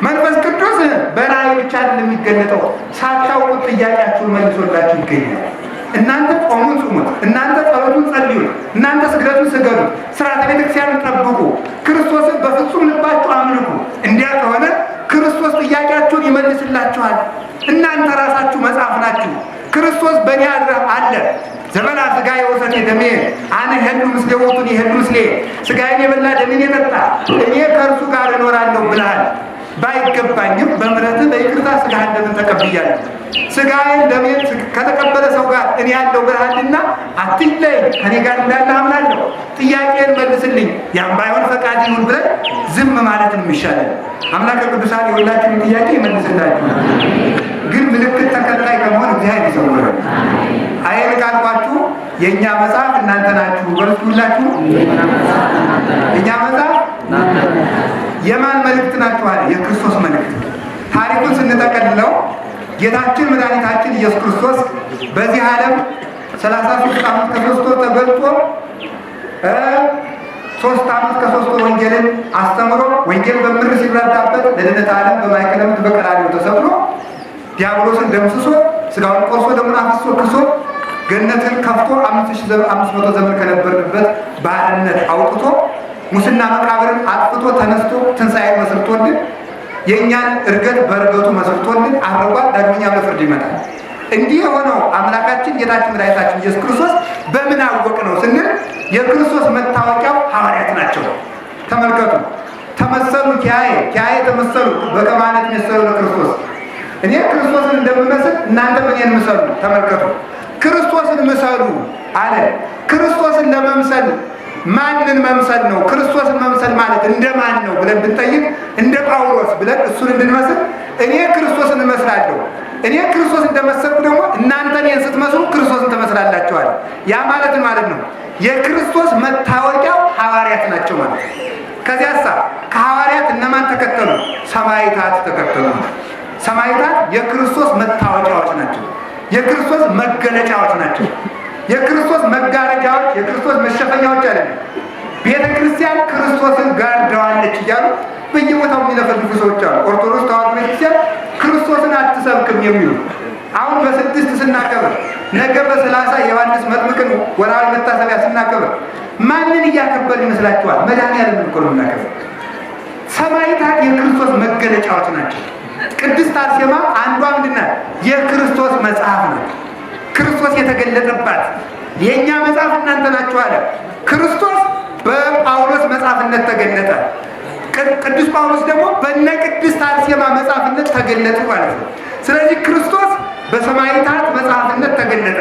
S1: መንፈስ ቅዱስ በራእይ ብቻ አይደለም የሚገለጠው። ሳታውቁት ጥያቄያችሁን መልሶላችሁ ይገኛል። እናንተ ጾሙን ጹሙት፣ እናንተ ጸሎቱን ጸልዩ፣ እናንተ ስግደቱን ስገዱ፣ ሥርዓተ ቤተክርስቲያንን ጠብቁ፣ ክርስቶስን በፍጹም ልባችሁ አምልኩ። እንዲያ ከሆነ ክርስቶስ ጥያቄያችሁን ይመልስላችኋል። እናንተ ራሳችሁ መጽሐፍ ናችሁ። ክርስቶስ በእኔ አለ። ዘመና ሥጋዬ ወሰቴ ደሜ አነ ሄዱ ምስሌ ወቱን ይሄዱ ምስሌ። ሥጋዬን የበላ ደሜን የጠጣ እኔ ከእርሱ ጋር እኖራለሁ ብለሃል። ባይገባኝም በምሕረትህ በይቅርታ ሥጋህን ደምን ተቀብያለሁ። ስጋዬን ደሜን ከተቀበለ ሰው ጋር እኔ ያለው ብርሃንና አትለይ፣ ከኔ ጋር እንዳለ አምናለሁ፣ ጥያቄን መልስልኝ፣ ያም ባይሆን ፈቃድ ይሁን ብለን ዝም ማለት ነው የሚሻለን። አምላከ ቅዱሳን የሁላችሁን ጥያቄ ይመልስላችሁ። ግን ምልክት ተከታይ ከመሆን እግዚአብሔር ይሰውረን። አይል ካልኳችሁ የእኛ መጽሐፍ እናንተ ናችሁ በርቱላችሁ። የእኛ መጽሐፍ የማን መልእክት ናችሁ አለ? የክርስቶስ መልእክት። ታሪኩን ስንጠቀልለው ጌታችን መድኃኒታችን ኢየሱስ ክርስቶስ በዚህ ዓለም 33 ዓመት ከ3 ወር ተገልጦ 3 ዓመት ከ3 ወር ወንጌልን አስተምሮ ወንጌል በምድር ሲረዳበት ለድኅነተ ዓለም በማእከለ ምድር በቀራንዮ ተሰቅሎ ዲያብሎስን ደምስሶ ስጋውን ቆርሶ ደሙን አፍስሶ ክሶ ገነትን ከፍቶ 5500 ዘመን ከነበርንበት ባርነት አውጥቶ ሙስና መቃብርን አጥፍቶ ተነስቶ ትንሣኤ መስርቶልን የእኛን እርገት በእርገቱ መስርቶልን አርጓል። ዳግመኛም ለፍርድ ይመጣል። እንዲህ የሆነው አምላካችን ጌታችን መድኃኒታችን ኢየሱስ ክርስቶስ በምን አወቅ ነው ስንል የክርስቶስ መታወቂያው ሐዋርያት ናቸው። ተመልከቱ። ተመሰሉ ኪያዬ ተመሰሉ በከማነት መሰሉ ለክርስቶስ። እኔ ክርስቶስን እንደምመስል እናንተ እኔን ምሰሉ። ተመልከቱ። ክርስቶስን ምሰሉ አለ። ክርስቶስን ለመምሰል ማንን መምሰል ነው? ክርስቶስን መምሰል ማለት እንደማን ነው ብለን ብንጠይቅ እንደ ጳውሎስ ብለን እሱን እንድንመስል እኔ ክርስቶስን እመስላለሁ። እኔ ክርስቶስ እንደመሰልኩ ደግሞ እናንተ እኔን ስትመስሉ ክርስቶስን ትመስላላችኋል። ያ ማለትን ማለት ነው የክርስቶስ መታወቂያው ሐዋርያት ናቸው ማለት ነው። ከዚያሳ ከሐዋርያት እነማን ተከተሉ? ሰማዕታት ተከተሉ። ሰማዕታት የክርስቶስ መታወቂያዎች ናቸው። የክርስቶስ መገለጫዎች ናቸው። የክርስቶስ መጋረጃዎች፣ የክርስቶስ መሸፈኛዎች አይደለም። ቤተ ክርስቲያን ክርስቶስን ጋርደዋለች እያሉ በየቦታው የሚለፈልፉ ሰዎች አሉ። ኦርቶዶክስ ተዋሕዶ ቤተክርስቲያን ክርስቶስን አትሰብክም የሚሉ አሁን በ6 ስናከብር ነገ በ30 የዮሐንስ መጥምቅን ወርሃዊ መታሰቢያ ስናከብር ማንን እያከበር ይመስላችኋል? መድኃኒዓለምን እኮ ነው የምናከብር። ሰማዕታት የክርስቶስ መገለጫዎች ናቸው። ቅድስት አርሴማ አንዷ ምንድን ናት? የክርስቶስ መጽሐፍ ናት። ክርስቶስ የተገለጠባት የእኛ መጽሐፍ እናንተ ናችሁ አለ። ክርስቶስ በጳውሎስ መጽሐፍነት ተገለጠ። ቅዱስ ጳውሎስ ደግሞ በነ ቅድስት አርሴማ መጽሐፍነት ተገለጠ ማለት ነው። ስለዚህ ክርስቶስ በሰማዕታት መጽሐፍነት ተገለጠ።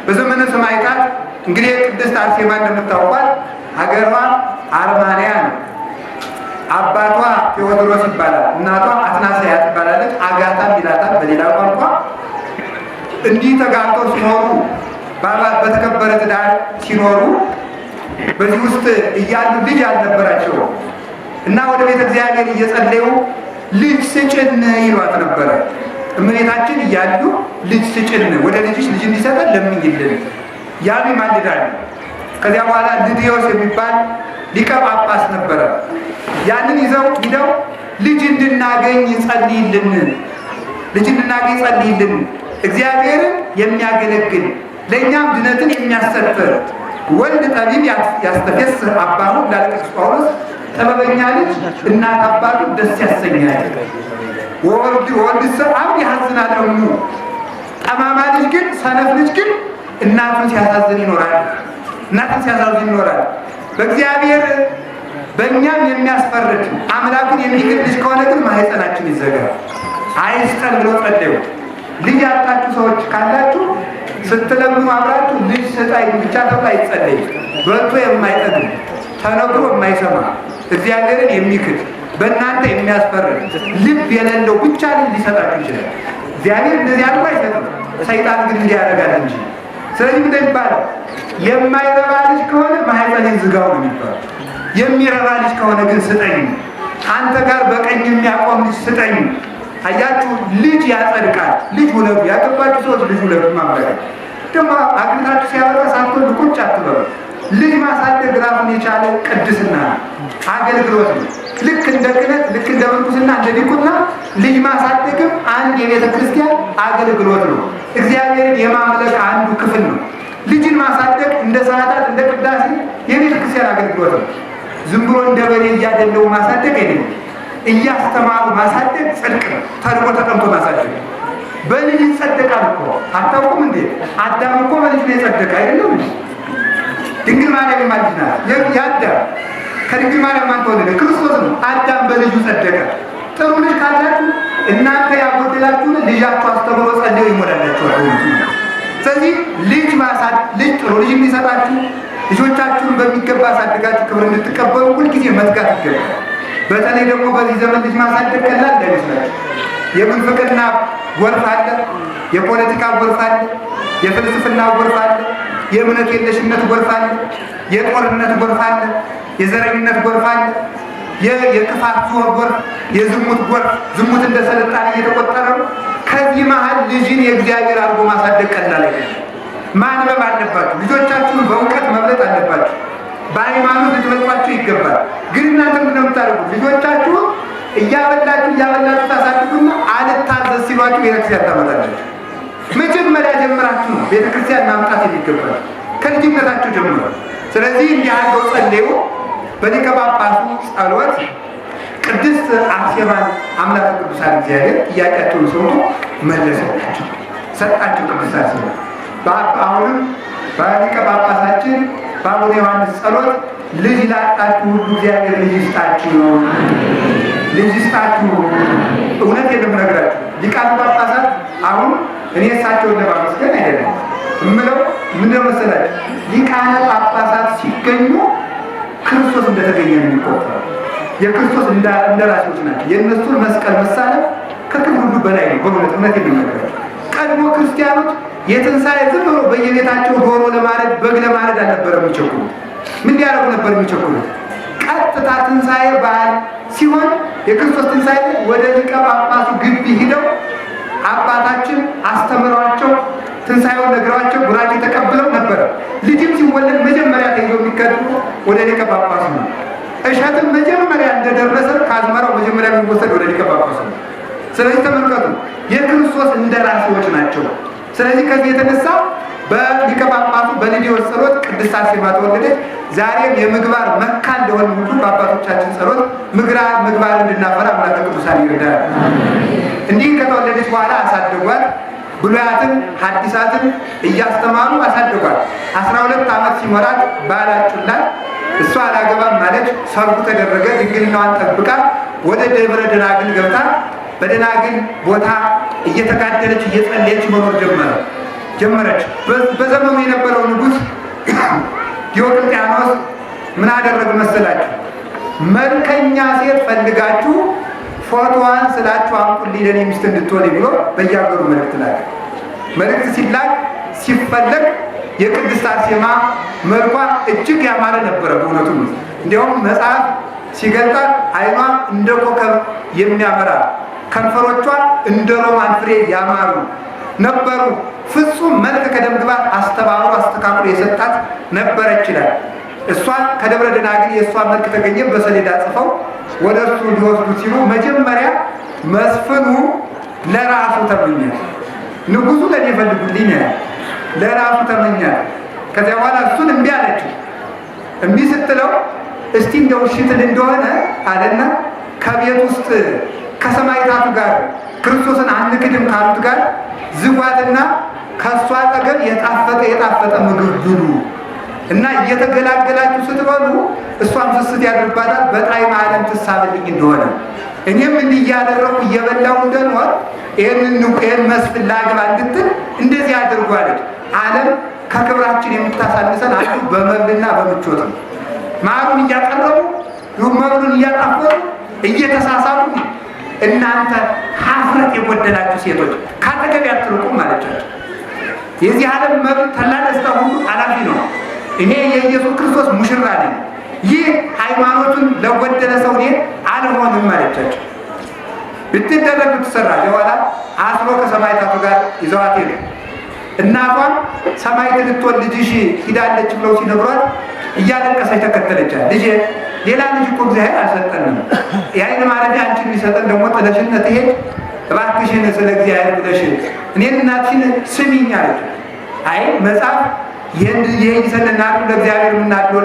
S1: በዘመነ ሰማዕታት እንግዲህ ቅድስት አርሴማ እንደምታውቋት ሀገሯ አርማንያ ነው። አባቷ ቴዎድሮስ ይባላል። እናቷ አትናስያ ትባላለች። አጋታ ይላታል በሌላ ቋንቋ። እንዲህ ተጋብተው ሲኖሩ በተከበረ ትዳር ሲኖሩ በዚህ ውስጥ እያሉ ልጅ አልነበራቸው እና ወደ ቤተ እግዚአብሔር እየጸለዩ ልጅ ስጭን ይሏት ነበረ። እመቤታችን እያሉ ልጅ ስጭን፣ ወደ ልጅሽ ልጅ እንዲሰጠን ለምኝልን ያሉ ይማልዳሉ። ከዚያ በኋላ ልድዮስ የሚባል ሊቀ ጳጳስ ነበረ። ያንን ይዘው ሂደው ልጅ እንድናገኝ ጸልይልን፣ ልጅ እንድናገኝ ጸልይልን፣ እግዚአብሔርን የሚያገለግል ለእኛም ድነትን የሚያሰጥር ወልድ ጠቢብ ያስተፌስህ አባሁ እንዳለ ቅዱስ ጳውሎስ ጥበበኛ ልጅ እናት አባቱ ደስ ያሰኛል። ወልድሰ አብ ያሳዝናል እሙ፣ ጠማማ ልጅ ግን ሰነፍ ልጅ ግን እናቱን ሲያሳዝን ይኖራል። እናቱን ሲያሳዝን ይኖራል። በእግዚአብሔር በእኛም የሚያስፈርድ አምላኩን የሚክድ ልጅ ከሆነ ግን ማህፀናችን ይዘጋል። አይስጠን ብለው ጸለዩ። ልጅ ያጣችሁ ሰዎች ካላችሁ ስትለምኑ አብራችሁ ልጅ ስጠኝ ብቻ ተብሎ አይጸለይም። በልቶ የማይጠግብ ተነግሮ የማይሰማ እግዚአብሔርን የሚክድ በእናንተ የሚያስፈርድ ልብ የሌለው ብቻ ልጅ ሊሰጣችሁ ይችላል። እግዚአብሔር እንደዚህ አድርጎ አይሰጥም። ሰይጣን ግን እንዲያደርጋል እንጂ። ስለዚህ ምንድን የሚባለው የማይረባ ልጅ ከሆነ ማህፀኔን ዝጋው ነው የሚባለው። የሚረባ ልጅ ከሆነ ግን ስጠኝ፣ አንተ ጋር በቀኝ የሚያቆም ልጅ ስጠኝ። አያችሁ፣ ልጅ ያጸድቃል። ልጅ ውለዱ። ያገባችሁ ሰዎች ልጅ ውለዱ። ማምለክ ደግሞ አግብታችሁ ሲያበራ ሳትወልዱ ቁጭ አትበሉ። ልጅ ማሳደግ ራሱን የቻለ ቅድስና አገልግሎት ነው። ልክ እንደ ክህነት፣ ልክ እንደ ምንኩስና፣ እንደ ዲቁና ልጅ ማሳደግም አንድ የቤተ ክርስቲያን አገልግሎት ነው። እግዚአብሔርን የማምለክ አንዱ ክፍል ነው። ልጅን ማሳደግ እንደ ሰዓታት፣ እንደ ቅዳሴ የቤተ ክርስቲያን አገልግሎት ነው። ዝም ብሎ እንደ በሬ እያደለው ማሳደግ አይደለም። እያስተማሩ ማሳደግ ጽድቅ ነው። ተርቦ ተጠምቶ ማሳደግ በልጅ ይጸደቃል እኮ አታውቁም እንዴ? አዳም እኮ በልጅ ነው የጸደቀ አይደለም እንዴ? ድንግል ማርያም ማለት ናት። የአዳም ከድንግል ማርያም ማን ተወለደ? ክርስቶስ ነው። አዳም በልጁ ጸደቀ። ጥሩ ልጅ ካላችሁ እናንተ ያጎደላችሁን ልጃችሁ አስተምሮ ጸልዮ ይሞላላችኋል። ስለዚህ ልጅ ጥሩ ልጅ እንዲሰጣችሁ ልጆቻችሁን በሚገባ አሳድጋችሁ ክብር እንድትቀበሉ ሁልጊዜ መትጋት ይገባል። በተለይ ደግሞ በዚህ ዘመን ልጅ ማሳደግ ቀላል እንዳይመስላችሁ። የምንፍቅና ጎርፍ አለ፣ የፖለቲካ ጎርፍ አለ፣ የፍልስፍና ጎርፍ አለ፣ የእምነት የለሽነት ጎርፍ አለ፣ የጦርነት ጎርፍ አለ፣ የዘረኝነት ጎርፍ አለ፣ የክፋት ጎርፍ፣ የዝሙት ጎርፍ። ዝሙት እንደ ስልጣኔ እየተቆጠረ ነው። ከዚህ መሀል ልጅን የእግዚአብሔር አድርጎ ማሳደግ ቀላል አይደለም። ማንበብ አለባችሁ። ልጆቻችሁን በእውቀት መብለጥ አለባችሁ። በሃይማኖት ልትበልጧቸው ይገባል። ግን እናንተ ምንድን ነው የምታደርጉት? ልጆቻችሁ እያበላችሁ ታሳድጉና አልታዘዝ ሲሏችሁ ቤተክርስቲያን ታመጣላችሁ። መጀመሪያ ጀምራችሁ ነው ቤተክርስቲያን ማምጣት የሚገባል፣ ከልጅነታችሁ ጀምሮ። ስለዚህ እንዲህ አድርገው ጸልዩ። በሊቀ ጳጳሱ ጸሎት ቅድስት አርሴማን አምላከ ቅዱሳን እግዚአብሔር ጥያቄያቸውን ሰምቶ መለሰላቸው፣ ሰጣቸው። ቅድስት አርሴማ አሁንም በሊቀ ጳጳሳችን በአቡነ ዮሐንስ ጸሎት ልጅ ላጣችሁ ሁሉ እግዚአብሔር ልጅ ይስጣችሁ ነው። ልጅ ይስጣችሁ። እውነት የምነግራችሁ ሊቃነ ጳጳሳት አሁን እኔ እሳቸውን ለማመስገን አይደለም እምለው ምንድነው መሰላችሁ? ሊቃነ ጳጳሳት ሲገኙ ክርስቶስ እንደተገኘ ነው የሚቆጠረው። የክርስቶስ እንደራሴዎች ናቸው። የእነሱን መስቀል መሳለም ከክብር ሁሉ በላይ ነው። በእውነት የምነግራችሁ ቀድሞ ክርስቲያኖች የትንሣኤ ዝም ብሎ በየቤታቸው ዶሮ ለማረድ በግ ለማረድ አልነበረም የሚቸኩሉት። ምን ሊያደርጉ ነበር የሚቸኩሉት? ቀጥታ ትንሣኤ በዓል ሲሆን የክርስቶስ ትንሣኤ ወደ ሊቀ ጳጳሱ ግቢ ሂደው አባታችን አስተምረዋቸው ትንሣኤውን ነግረዋቸው ቡራኬ ተቀብለው ነበረ። ልጅም ሲወለድ መጀመሪያ ተይዞ የሚከዱ ወደ ሊቀ ጳጳሱ ነው። እሸትም መጀመሪያ እንደደረሰ ከአዝመራው መጀመሪያ የሚወሰድ ወደ ሊቀ ጳጳሱ ነው። ስለዚህ ተመልከቱ፣ የክርስቶስ እንደራሴዎች ናቸው። ስለዚህ ከዚህ የተነሳ በሊቀ ጳጳሱ በልዲዮስ ጸሎት ቅድስት አርሴማ ተወለደች። ዛሬም የምግባር መካ እንደሆነ ሁሉ በአባቶቻችን ጸሎት ምግባር እንድናፈራ አምላከ ቅዱሳን ይርዳል። እንዲህ ከተወለደች በኋላ አሳደጓት። ብሉያትን ሐዲሳትን እያስተማሩ አሳደጓት። 12 ዓመት ሲሞራት ባል አጩላት። እሷ አላገባም ማለች። ሰርጉ ተደረገ። ድንግልናዋን ጠብቃ ወደ ደብረ ደናግል ገብታ በደናግል ቦታ እየተጋደለች እየጸለየች መኖር ጀመረች። በዘመኑ የነበረው ንጉሥ ዲዮቅልጥያኖስ ምን አደረገ መሰላችሁ? መልከኛ ሴት ፈልጋችሁ ፎቶዋን ስላችሁ አምጡልኝ ለኔ ሚስት እንድትሆን ብሎ በየሀገሩ መልእክት ላከ። መልእክት ሲላክ ሲፈለግ የቅድስት አርሴማ መልኳ እጅግ ያማረ ነበረ። በእውነቱ እንዲያውም መጽሐፍ ሲገልጣት ዓይኗ እንደ ኮከብ የሚያበራ ከንፈሮቿ እንደ ሮማን ፍሬ ያማሩ ነበሩ። ፍጹም መልክ ከደምግባት አስተባብሮ አስተካክሎ የሰጣት ነበረች ይላል። እሷን ከደብረ ደናግል የእሷ መልክ ተገኘ። በሰሌዳ ጽፈው ወደ እሱ ሊወስዱ ሲሉ መጀመሪያ መስፍኑ ለራሱ ተመኛል። ንጉሱ ለኔ ፈልጉልኝ ለራሱ ተመኛል። ከዚያ በኋላ እሱን እምቢ አለችው። እምቢ ስትለው እስቲ እንደው ሽትል እንደሆነ አለና ከቤት ውስጥ ከሰማዕታቱ ጋር ክርስቶስን አንክድም ካሉት ጋር ዝጓትና ከእሷ አጠገብ የጣፈጠ ምግብ ብሉ እና እየተገላገላችሁ ስትበሉ እሷም ስስት ያድርባታል። በጣዕመ ዓለም ትሳብልኝ እንደሆነ እኔም እንዲህ እያደረኩ እየበላሁ እንደኖር ይህን መስፍን ላግባ እንድትል እንደዚህ አድርጓለች። ዓለም ከክብራችን የምታሳንሰን አንዱ በመብልና በምቾት ነው። ማሩን እያቀረቡ መብሉን እያጣፈጡ እየተሳሳቡ እናንተ ሀፍረት የጎደላችሁ ሴቶች ካጠገቤ አትርቁም ማለቻቸው። የዚህ ዓለም መብል ተላ ደስታ ሁሉ ኃላፊ ነው። እኔ የኢየሱስ ክርስቶስ ሙሽራ ነኝ። ይህ ሃይማኖቱን ለጎደለ ሰው እኔ አልሆንም ማለቻቸው። ብትደረግ ብትሰራ በኋላ አስሮ ከሰማዕታቱ ጋር ይዘዋት ሄዱ። እናቷም ሰማዕት ልትወልድ ልጅሽ ሂዳለች ብለው ሲነግሯት እያለቀሰች ተከተለቻት። ልጄ ሌላ ልጅ እኮ እግዚአብሔር አልሰጠንም። የዓይን ማረፊያ አንቺን ሊሰጠን ደግሞ ጥለሽነት ሄድ እባክሽን ስለ እግዚአብሔር ብለሽ እኔን እናትሽን ስሚኝ አለች። አይ መጽሐፍ ይሰልናሉ ለእግዚአብሔር የምናድለው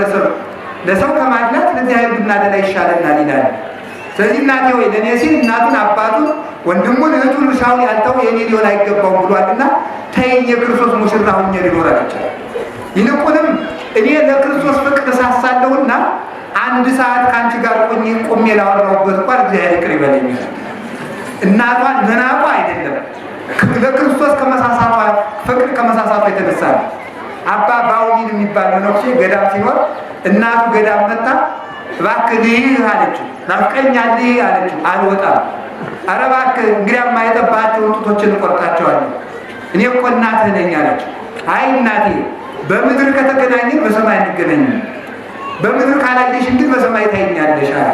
S1: ለሰው ከማድላት ለእግዚአብሔር ብናደላ ይሻለናል ይላል። ስለዚህ እናቴ ወይ ለእኔ ሲል እናቱን አባቱን ወንድሙን እህቱን እርሻውን ያልተው የኔ ሊሆን አይገባውም ብሏልና ተይኝ የክርስቶስ ሙሽራ ሁኜ ሊኖር አለቻት። ይልቁንም እኔ ለክርስቶስ ፍቅር እሳሳለሁና አንድ ሰዓት ከአንቺ ጋር ቆሜ ላወራሁበት እንኳን እግዚአብሔር ይቅር ይበለኝ። እናቷን መናቋ አይደለም፣ ለክርስቶስ ከመሳሳቷ ፍቅር ከመሳሳቷ የተነሳ ነው። አባ ባውሊን የሚባል መነኩሴ ገዳም ሲኖር እናቱ ገዳም መጣ። እባክህ ልይህ አለችው። ናፍቀኛለህ አለችው። አልወጣም። ኧረ እባክህ እንግዲያማ የጠባቸውን ጡቶችን እንቆርጣቸዋለን። እኔ እኮ እናትህ ነኝ አለችው። አይ እናቴ በምድር ከተገናኘን በሰማይ እንገናኛለን፣ በምድር ካላየሽን ግን በሰማይ ታይኛለሽ አለ።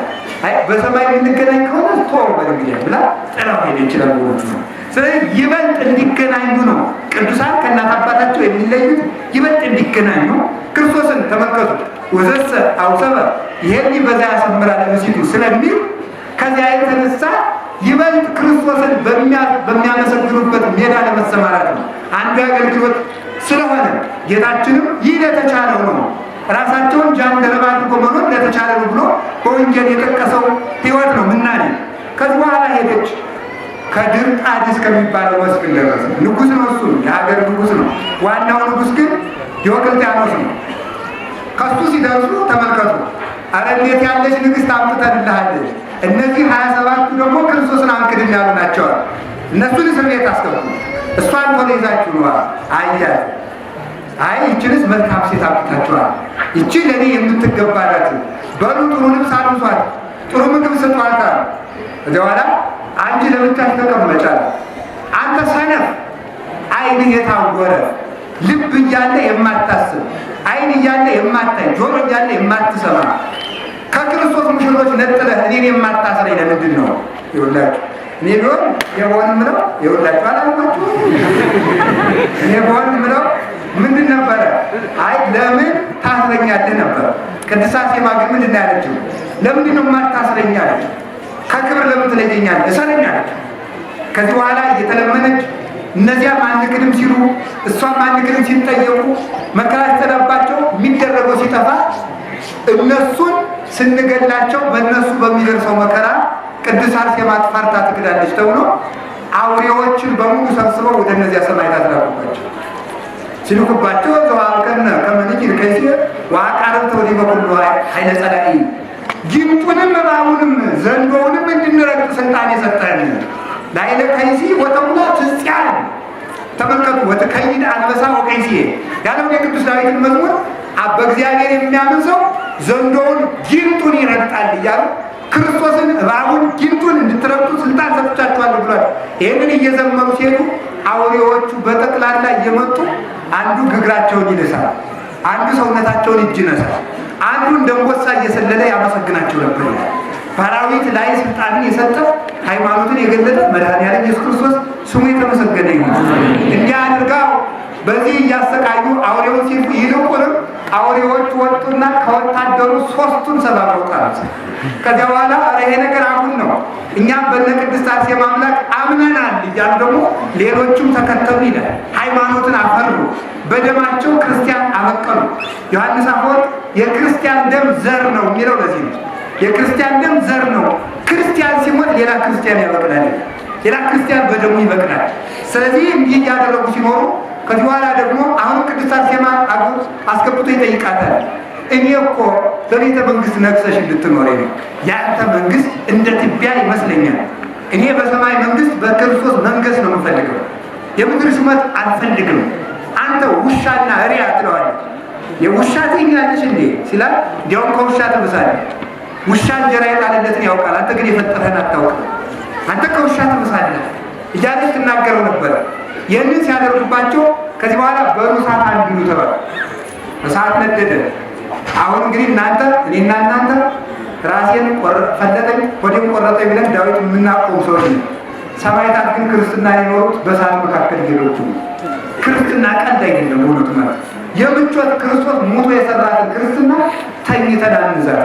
S1: አይ በሰማይ የምንገናኝ ከሆነ ቶሎ በእንግዲህ ብላ ጥላው ሄደ ይችላል ወንድ ነው። ስለዚህ ይበልጥ እንዲገናኙ ነው ቅዱሳን ከእናት አባታቸው የሚለዩት፣ ይበልጥ እንዲገናኙ ክርስቶስን ተመልከቱ። ወዘሰ አውሰበ ይሄን በዛ ያሰምራል ምስሉ ስለሚል ከዚያ የተነሳ ይበልጥ ክርስቶስን በሚያመሰግኑበት ሜዳ ለመሰማራት ነው አንዱ አገልግሎት ስለሆነ ጌታችንም ይህ ለተቻለው ነው። ራሳቸውን ጃንደረባ አድርጎ መኖር ለተቻለው ብሎ በወንጌል የጠቀሰው ሕይወት ነው ምናኔ። ከዚህ በኋላ ሄደች። ከድርጣድስ ከሚባለው መስፍን ደረሰ። ንጉሥ ነው፣ እሱ የሀገር ንጉሥ ነው። ዋናው ንጉሥ ግን ዲዮቅልጥያኖስ ነው። ከሱ ሲደርሱ ተመልከቱ። አረ እንዴት ያለች ንግሥት አምጥተንልሃለች። እነዚህ 27ቱ ደግሞ ክርስቶስን አንክድም ያሉ ናቸዋል። እነሱን እስር ቤት አስገቡ። እሷን ቶሎ ይዛችሁ ነዋ። አያት አይ ይችንስ መልካም ሴት አምጥታችኋል፣ ይቺ ለእኔ የምትገባ ናት። በሉ ጥሩ ልብስ አልብሷት፣ ጥሩ ምግብ ስጧት። ከዚያ በኋላ አንቺ ለብቻሽ ተቀመጫል። አንተ ሰነፍ፣ ዓይንህ የታወረ ልብ እያለ የማታስብ ዓይን እያለ የማታይ ጆሮ እያለ የማትሰማ ከክርስቶስ ሙሽሮች ነጥለህ እኔን የማታስረኝ ለምንድን ነው? ይኸውላችሁ እኔ ቢሆን የሆን ምለው ይኸውላችሁ አላልኳችሁ? እኔ ቢሆን ምለው ምንድን ነበረ? አይ ለምን ታስረኛለህ ነበር። ቅድስት አርሴማ ግን ምንድን ነው ያለችው? ለምንድን ነው የማታስረኝ አለች። ከክብር ለምን ትለየኛለህ? እሰረኝ አለች። ከዚህ በኋላ እየተለመነች እነዚያም አንክድም ሲሉ እሷም አንክድም ሲጠየቁ መከራ ሲጠናባቸው የሚደረገው ሲጠፋ እነሱን ስንገላቸው በእነሱ በሚደርሰው መከራ ቅድስት አርሴማ ፈርታ ትክዳለች ተብሎ አውሬዎችን በሙሉ ሰብስበው ወደ እነዚያ ሰማዕታት ላኩባቸው። ሲልኩባቸው ዘዋከነ ከመንኪ ከይሲ ወአቃረብተ ወዲ በኩሉ ኃይለ ጸዳኢ ጊንጡንም እባቡንም ዘንዶውንም እንድንረግጥ ስልጣን የሰጠን ላይለ ከይሲ ወተሙላ ትጽያን። ተመልከቱ። ወተከይድ አንበሳ ወከይሲ ያለው የቅዱስ ዳዊትን መዝሙር በእግዚአብሔር የሚያምን ሰው ዘንዶውን ጊንጡን ይረግጣል እያሉ ክርስቶስን እባቡን ጊንጡን እንድትረግጡ ስልጣን ሰጥቻችኋለሁ ብሏል። ይህንን እየዘመሩ ሲሄዱ አውሬዎቹ በጠቅላላ እየመጡ አንዱ ግግራቸውን ይነሳል፣ አንዱ ሰውነታቸውን እጅ ይነሳል፣ አንዱ እንደ አንበሳ እየሰለለ ያመሰግናቸው ነበር። ባራዊት ላይ ስልጣንን የሰጠ ሃይማኖትን የገለጠ መድኃኒዓለም ኢየሱስ ክርስቶስ ስሙ የተመሰገነ ይሁን። እንዲህ አድርጋው በዚህ እያሰቃዩ አውሬውን ሲልኩ ይልቁንም አውሬዎች ወጡና ከወታደሩ 3ቱን ሰባብረው ጣሉት። ከዚያ በኋላ ይሄ ነገር አሁን ነው እኛም በእነ ቅድስት አርሴማ አምላክ አምነናል እያሉ ደግሞ ሌሎቹም ተከተሉ ይላል። ሃይማኖትን አፈሩ፣ በደማቸው ክርስቲያን አበቀሉ። ዮሐንስ አፈወርቅ የክርስቲያን ደም ዘር ነው የሚለው ለዚህ ነው። የክርስቲያን ደም ዘር ነው። ክርስቲያን ሲሞት ሌላ ክርስቲያን ያበቅላል፣ ሌላ ክርስቲያን በደሙ ይበቅላል። ስለዚህ እንዲህ እያደረጉ ሲኖሩ ከዚህ በኋላ ደግሞ አሁን ቅድስት አርሴማ አስገብቶ ይጠይቃታል። እኔ እኮ በቤተ መንግስት ነግሰሽ እንድትኖሪ ነው። ያንተ መንግስት እንደ ትቢያ ይመስለኛል። እኔ በሰማይ መንግስት በክርስቶስ መንገስ ነው የምፈልገው፣ የምድር ሹመት አልፈልግም። አንተ ውሻና እሪያ ትለዋለች። የውሻ ትኛለሽ እንዴ ሲላል እንዲያውም ከውሻ ትብሳለህ። ውሻ እንጀራ የጣለለትን ያውቃል፣ አንተ ግን የፈጠረህን አታውቅም። አንተ ከውሻ ትብሳለህ እያለች ትናገረው ነበር። ይህንን ሲያደርጉባቸው ከዚህ በኋላ በሩ እሳት አንድዱ ተባለ። እሳት ነደደ። አሁን እንግዲህ እናንተ እኔና እናንተ ራሴን ፈለጠኝ ሆዴን ቆረጠኝ ብለን ዳዊት የምናቆም ሰዎች ነው። ሰማዕታት ግን ክርስትና የኖሩት በእሳት መካከል ሌሎቹ ክርስትና ቀልድ አይደለም። እውነቱ ማለት የምቾት ክርስቶስ ሞቶ የሰራትን ክርስትና ተኝተን አንዘራ፣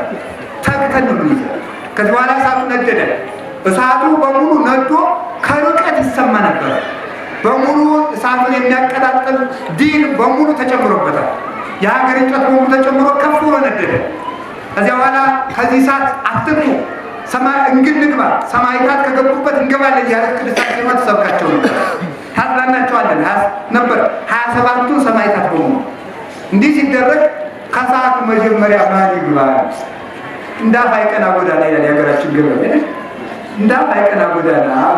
S1: ተግተን ነው የምንይዘው። ከዚህ በኋላ እሳቱ ነደደ። እሳቱ በሙሉ ነዶ ከርቀት ይሰማ ነበር። በሙሉ እሳቱን የሚያቀጣጥል ዲን በሙሉ ተጨምሮበታል። የሀገር እንጨት በሙሉ ተጨምሮ ከፍ ብሎ ነደደ። ከዚያ በኋላ ከዚህ እሳት አትግቡ፣ እንግባ፣ ሰማዕታት ከገቡበት እንገባለን እያለች ቅድስት አርሴማ ትሰብካቸው ነበር፣ ታጽናናቸዋለን ነበር። 27ቱን ሰማዕታት በሙሉ እንዲህ ሲደረግ ከሰዓቱ መጀመሪያ ማን ይግባ? እንዳፋይ ቀና ጎዳና ይላል የሀገራችን ገበሬ። እንዳው አይቀና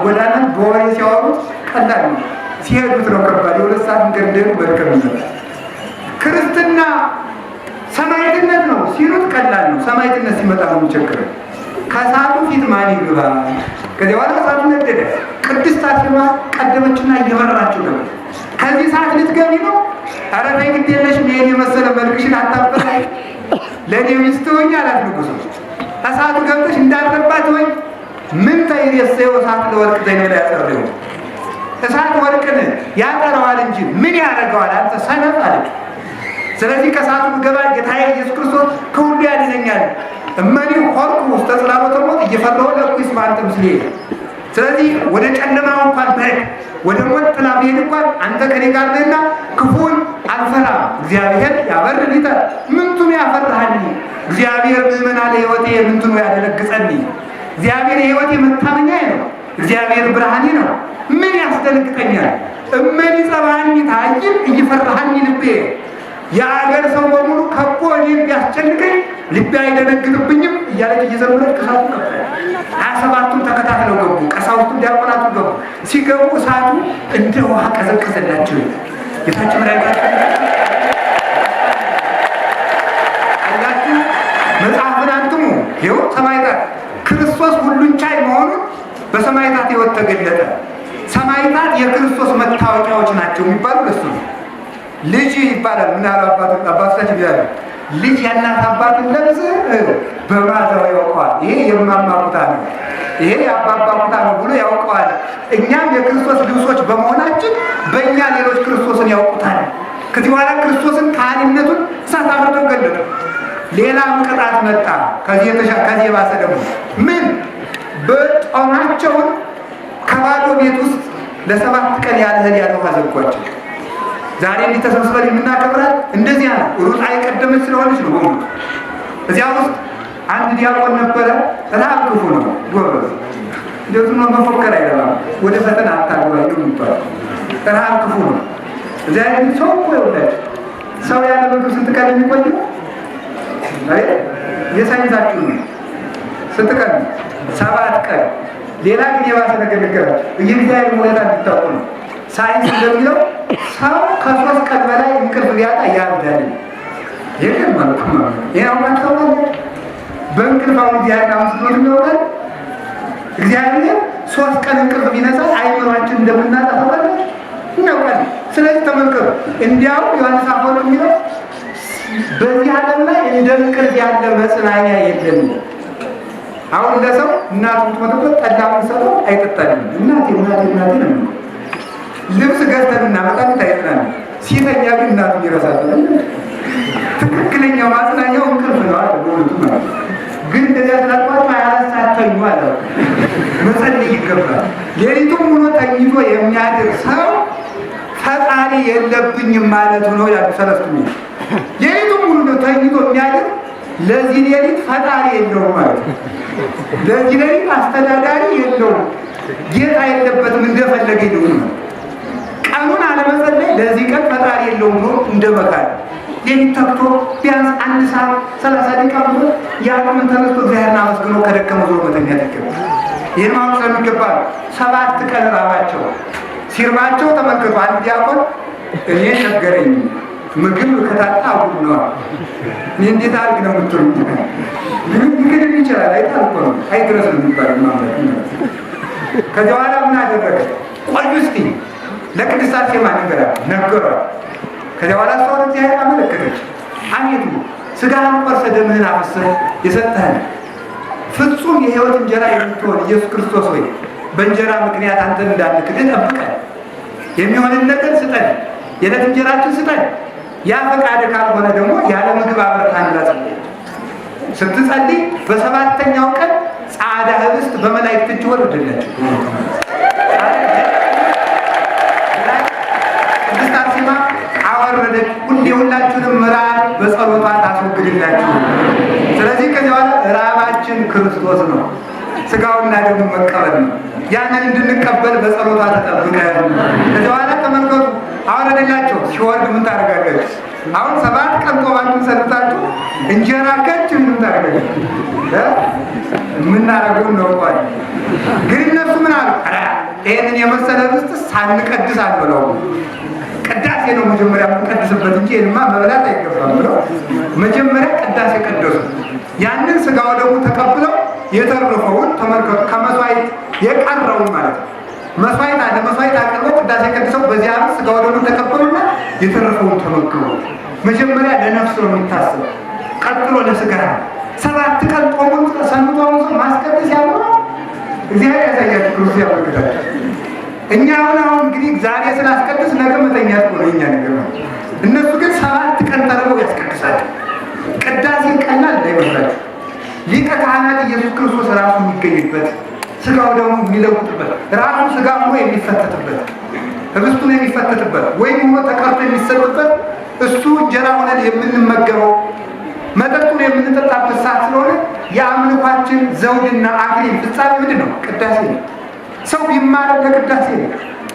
S1: ጎዳና በወሬ ሲያወሩት ቀላል ነው፣ ሲሄዱት ነው ከባድ። የሁለት ሰዓት መንገድ እንደሄዱ በርከም ይመጣል። ክርስትና ሰማዕትነት ነው ሲሉት ቀላል ነው። ሰማዕትነት ሲመጣ ነው የሚቸግረው። ከእሳቱ ፊት ማን ይግባ? ከዚያ በኋላ እሳቱ ነደደ። ቅድስት አርሴማ ቀደመችና እየመራችው ነው። ከዚህ ሰዓት ልትገቢ ነው? ኧረ ተይ ግድ የለሽም፣ ይሄን የመሰለ መልክሽን አታበላይ፣ ለእኔ ሚስት ሆኜ አላት ንጉሡ። እሳቱ ገብተሽ እንዳልረባት ወይ ምን ተይሬሰው እሳት ለወርቅ ዘይነላ ያጸረው እሳት ወርቅን ያጠራዋል እንጂ ምን ያደርገዋል አንተ ሰነፍ አለች። ስለዚህ ከእሳቱ ገባ ጌታዬ ኢየሱስ ክርስቶስ ከሁሉ ያድነኛል። እመኒ ሆርኩ ውስጥ ተጽላሎተ ሞት እየፈራሁ ለኩስ ማለት ምስሌ። ስለዚህ ወደ ጨለማው እንኳን ብሄድ ወደ ሞት ጥላ ብሄድ እንኳን አንተ ከኔ ጋር ነህና ክፉን አልፈራም። እግዚአብሔር ያበርልኝ ምንቱን ያፈራሃኒ እግዚአብሔር ምእመና ለሕይወቴ ምንቱን ያደነግጸኒ። እግዚአብሔር የሕይወቴ መታመኛዬ ነው። እግዚአብሔር ብርሃኔ ነው። ምን ያስደነግጠኛል? እመኒ ጸባኒ ታይም እየፈራሃኒ ልቤ። የአገር ሰው በሙሉ ከቦ እኔን ቢያስጨንቀኝ ልቤ አይደነግጥብኝም እያለች እየዘመረች ከእሳቱ ገባ። 27ቱም ተከታትለው ገቡ። ቀሳውስቱ ዲያቆናቱ ገቡ። ሲገቡ እሳቱ እንደ ውሃ ቀዘቀዘላቸው። ጌታችን መድኃኒታችን አላችሁ መጽሐፍን አንትሙ ይኸው ሰማዕታት ክርስቶስ ሁሉን ቻይ መሆኑን በሰማዕታት ሕይወት ተገለጠ። ሰማዕታት የክርስቶስ መታወቂያዎች ናቸው የሚባሉ ለሱ ነው። ልጅ ይባላል። ምን ያህል አባቶቻችን ይላሉ፣ ልጅ የእናት አባትን ለብስ በማዛው ያውቀዋል። ይሄ የማማ ኩታ ነው፣ ይሄ የአባባ ኩታ ነው ብሎ ያውቀዋል። እኛም የክርስቶስ ልብሶች በመሆናችን በእኛ ሌሎች ክርስቶስን ያውቁታል። ከዚህ በኋላ ክርስቶስን ካህንነቱን እሳት አብርተው ገለጡ። ሌላም ቅጣት መጣ። ከዚህ የባሰ ደግሞ ምን በጦማቸውን ከባዶ ቤት ውስጥ ለ7 ቀን ያለ እህል ያለ ውሃ ዘጓቸው። ዛሬ እንዲህ ተሰብስበን የምናከብራት እንደዚያ ነው። ሩጣ የቀደመች ስለሆነች ነው። በሙሉ እዚያ ውስጥ አንድ ዲያቆን ነበረ። ረሃብ ክፉ ነው ጎበዝ፣ እንደዚህ ነው መፎከር አይደለም። ወደ ፈተና አታግባ ይሉታል። ረሃብ ክፉ ነው። እዚያ ሰው እኮ ይወዳል። ሰው ያለ ምግብ ስንት ቀን የሚቆይ አይ የሳይንሳችሁ ነው። ስንት ቀን? 7 ቀን። ሌላ ግን የባሰ ነገር ይገራል። የእግዚአብሔር ሁኔታ እንድታውቁ ነው። ሳይንስ እንደሚለው ሰው ከ3 ቀን በላይ እንቅልፍ ቢያጣ ያብዳል። የለም ማለት ነው። ይሄው ማጥፋው በእንቅልፍ አሁን ዲያና መስሎት ነው። እግዚአብሔር 3 ቀን እንቅልፍ ቢነሳ አይምሯችን እንደምናጠፋ ማለት ነው። ስለዚህ ተመልከቱ፣ እንዲያው ዮሐንስ አፈወርቅ የሚለው በዚህ ዓለም ላይ እንደ እንቅልፍ ያለ መጽናኛ የለም። አሁን ለሰው እናቱ ትመጣበት ጠላውን ሰጠው አይጠጣልም። እናቴ ነው። ልብስ ገዝተን እናመጣለን ታይተናል። ሲተኛ ግን እናቱ ይረሳል። ትክክለኛው ማጽናኛው እንቅልፍ ነው አይደል? ወንቱ ማለት ግን እንደዚያ ተላቋት አያሳተኙ አለ። መጸለይ ይገባል። ሌሊቱን ሙሉ ተኝቶ የሚያድር ሰው ፈጣሪ የለብኝም ማለት ነው ያሉ ሰለስቱ። ሌሊቱን ሙሉ ተኝቶ የሚያድር ለዚህ ሌሊት ፈጣሪ የለውም ማለት ነው። ለዚህ ሌሊት አስተዳዳሪ የለውም፣ ጌታ የለበትም፣ እንደፈለገ ይሁን። ቀኑን አለመጸለይ ለዚህ ቀን ፈጣሪ የለውም ብሎ እንደመካል ሌሊት ተክቶ ቢያንስ 1 ሰዓት 30 ደቂቃ ብሎ ያቁምን ተነስቶ እግዚአብሔርን አመስግኖ ከደከመ ዞሮ መተኛት ይገባል። ይህን ማወቅ ስለሚገባል 7 ቀን ራባቸው። ሲርባቸው ተመልከቱ። አንድ ዲያቆን እኔ ቸገረኝ ምግብ ከታጣ አጉል ነው። እኔ እንዴት አድርግ ነው የምትሉት? ግን ይችላል አይታልቆ ነው አይድረስ ነው የሚባለው ማለት ነው። ከዚያ በኋላ ምን አደረገ? ቆዩ እስቲ ለቅድስት አርሴማ ነገሯት። ከዚያ በኋላ ሰው እግዚአብሔር አመለከተች። አሜቱ ስጋህን ቆርሰህ ደምህን አፍስሰህ የሰጠህን ፍጹም የሕይወት እንጀራ የምትሆን ኢየሱስ ክርስቶስ ሆይ በእንጀራ ምክንያት አንተን እንዳንክድህ ጠብቀን፣ የሚሆንን ነገር ስጠን፣ የዕለት እንጀራችን ስጠን። ያ ፈቃድ ካልሆነ ደግሞ ያለ ምግብ አብረታን ላጸልይ። ስትጸልይ በ7ኛው ቀን ጻዕዳ ህብስት በመላእክት እጅ ወረደላቸው። ቅድስት አርሴማ አወረደች። ሁላችሁንም ምራን በጸሎቷ ታስወግድላችሁ። ስለዚህ ከዚህ በኋላ ራባችን ክርስቶስ ነው፣ ስጋውና ደሙ መቀበል ነው። ያንን እንድንቀበል በጸሎቷ ተጠብቀን ከዚህ በኋላ ተመልከቱ አወረደላቸው። ሲወርድ ምን ታደርጋለች? አሁን 7 ቀን ጾማችሁን ሰጥታችሁ እንጀራ ከች ምን ታደርጋለች? የምናደርገው ነው እንኳን ግን እነሱ ምን አሉ? ይህንን የመሰለ ርስት ሳንቀድስ አንበላውም። ቅዳሴ ነው መጀመሪያ የምንቀድስበት እንጂ ይህንማ መብላት አይገባም ብለው መጀመሪያ ቅዳሴ ቀደሱ። ያንን ስጋው ደግሞ ተቀብለው የተረፈውን ተመልከቱ። ከመስዋዕት የቀረውን ማለት ነው። መስዋዕት አለ። መስዋዕት አቅርበው ቅዳሴ ቀድሰው በዚያ ዓመት ስጋው ደግሞ ተቀበሉና የተረፈውን ተመገቡ። መጀመሪያ ለነፍስ ነው የሚታሰበው፣ ቀጥሎ ለስጋ ነው። 7 ቀን ጾሙን ሰንብተውን ሰው ማስቀደስ ያለው እግዚአብሔር ያሳያችሁ፣ ክርስቶስ ያበረክታችሁ። እኛ አሁን እንግዲህ ዛሬ ስላስቀድስ ነገ መተኛት ነው የኛ ነገር ነው። እነሱ ግን 7 ቀን ተርበው ያስቀድሳሉ። ቅዳሴ ቀላል እንዳይመስላችሁ። ሊቀ ካህናት ኢየሱስ ክርስቶስ ራሱ የሚገኝበት ስጋው ደግሞ የሚለውጥበት ራሱ ስጋ ሆኖ የሚፈተትበት ህብስቱን የሚፈተትበት ወይም ሆኖ ተቀርቶ የሚሰጥበት እሱ እንጀራ ሆነን የምንመገበው መጠጡን የምንጠጣበት ሰዓት ስለሆነ የአምልኳችን ዘውድና አክሊል ፍጻሜ ምንድን ነው? ቅዳሴ ነው። ሰው ቢማር ለቅዳሴ ነው።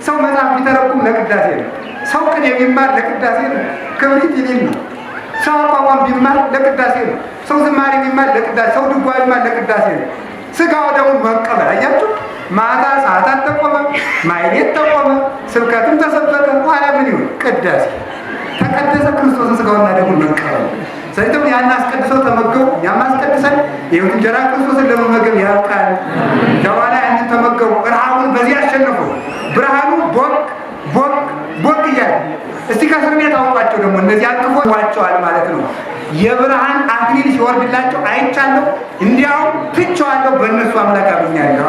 S1: ሰው መጽሐፍ ቢተረጉም ለቅዳሴ ነው። ሰው ቅኔ ቢማር ለቅዳሴ ነው። ክብሪት ይሌል ነው። ሰው አቋቋም ቢማር ለቅዳሴ ነው። ሰው ዝማሬ ቢማር ለቅዳሴ፣ ሰው ድጓ ቢማር ለቅዳሴ ነው። ስጋው ደግሞ መቀበል አያችሁ። ማታ ሰዓታት ተቆመ፣ ማይሌት ተቆመ፣ ስብከትም ተሰበከ። ኋላ ምን ይሁን? ቅዳሴ ተቀደሰ። ክርስቶስን ስጋውና ደግሞ መቀበል። ስለዚህ ደግሞ ያን አስቀድሰው ተመገቡ። እኛም አስቀድሰን የሕይወት እንጀራ ክርስቶስን ለመመገብ ያብቃል። በኋላ ያንን ተመገቡ። ረሃቡን በዚህ አሸነፉ። ብርሃኑ ቦቅ ቦቅ ቦቅ እያለ እስቲ ከእስር ቤት አውጧቸው። ደግሞ እነዚህ አቅፎ ዋቸዋል ማለት ነው። የብርሃን አክሊል ሲወርድላቸው አይቻለሁ። እንዲያውም ትቼዋለሁ፣ በእነሱ አምላክ አምኛለሁ።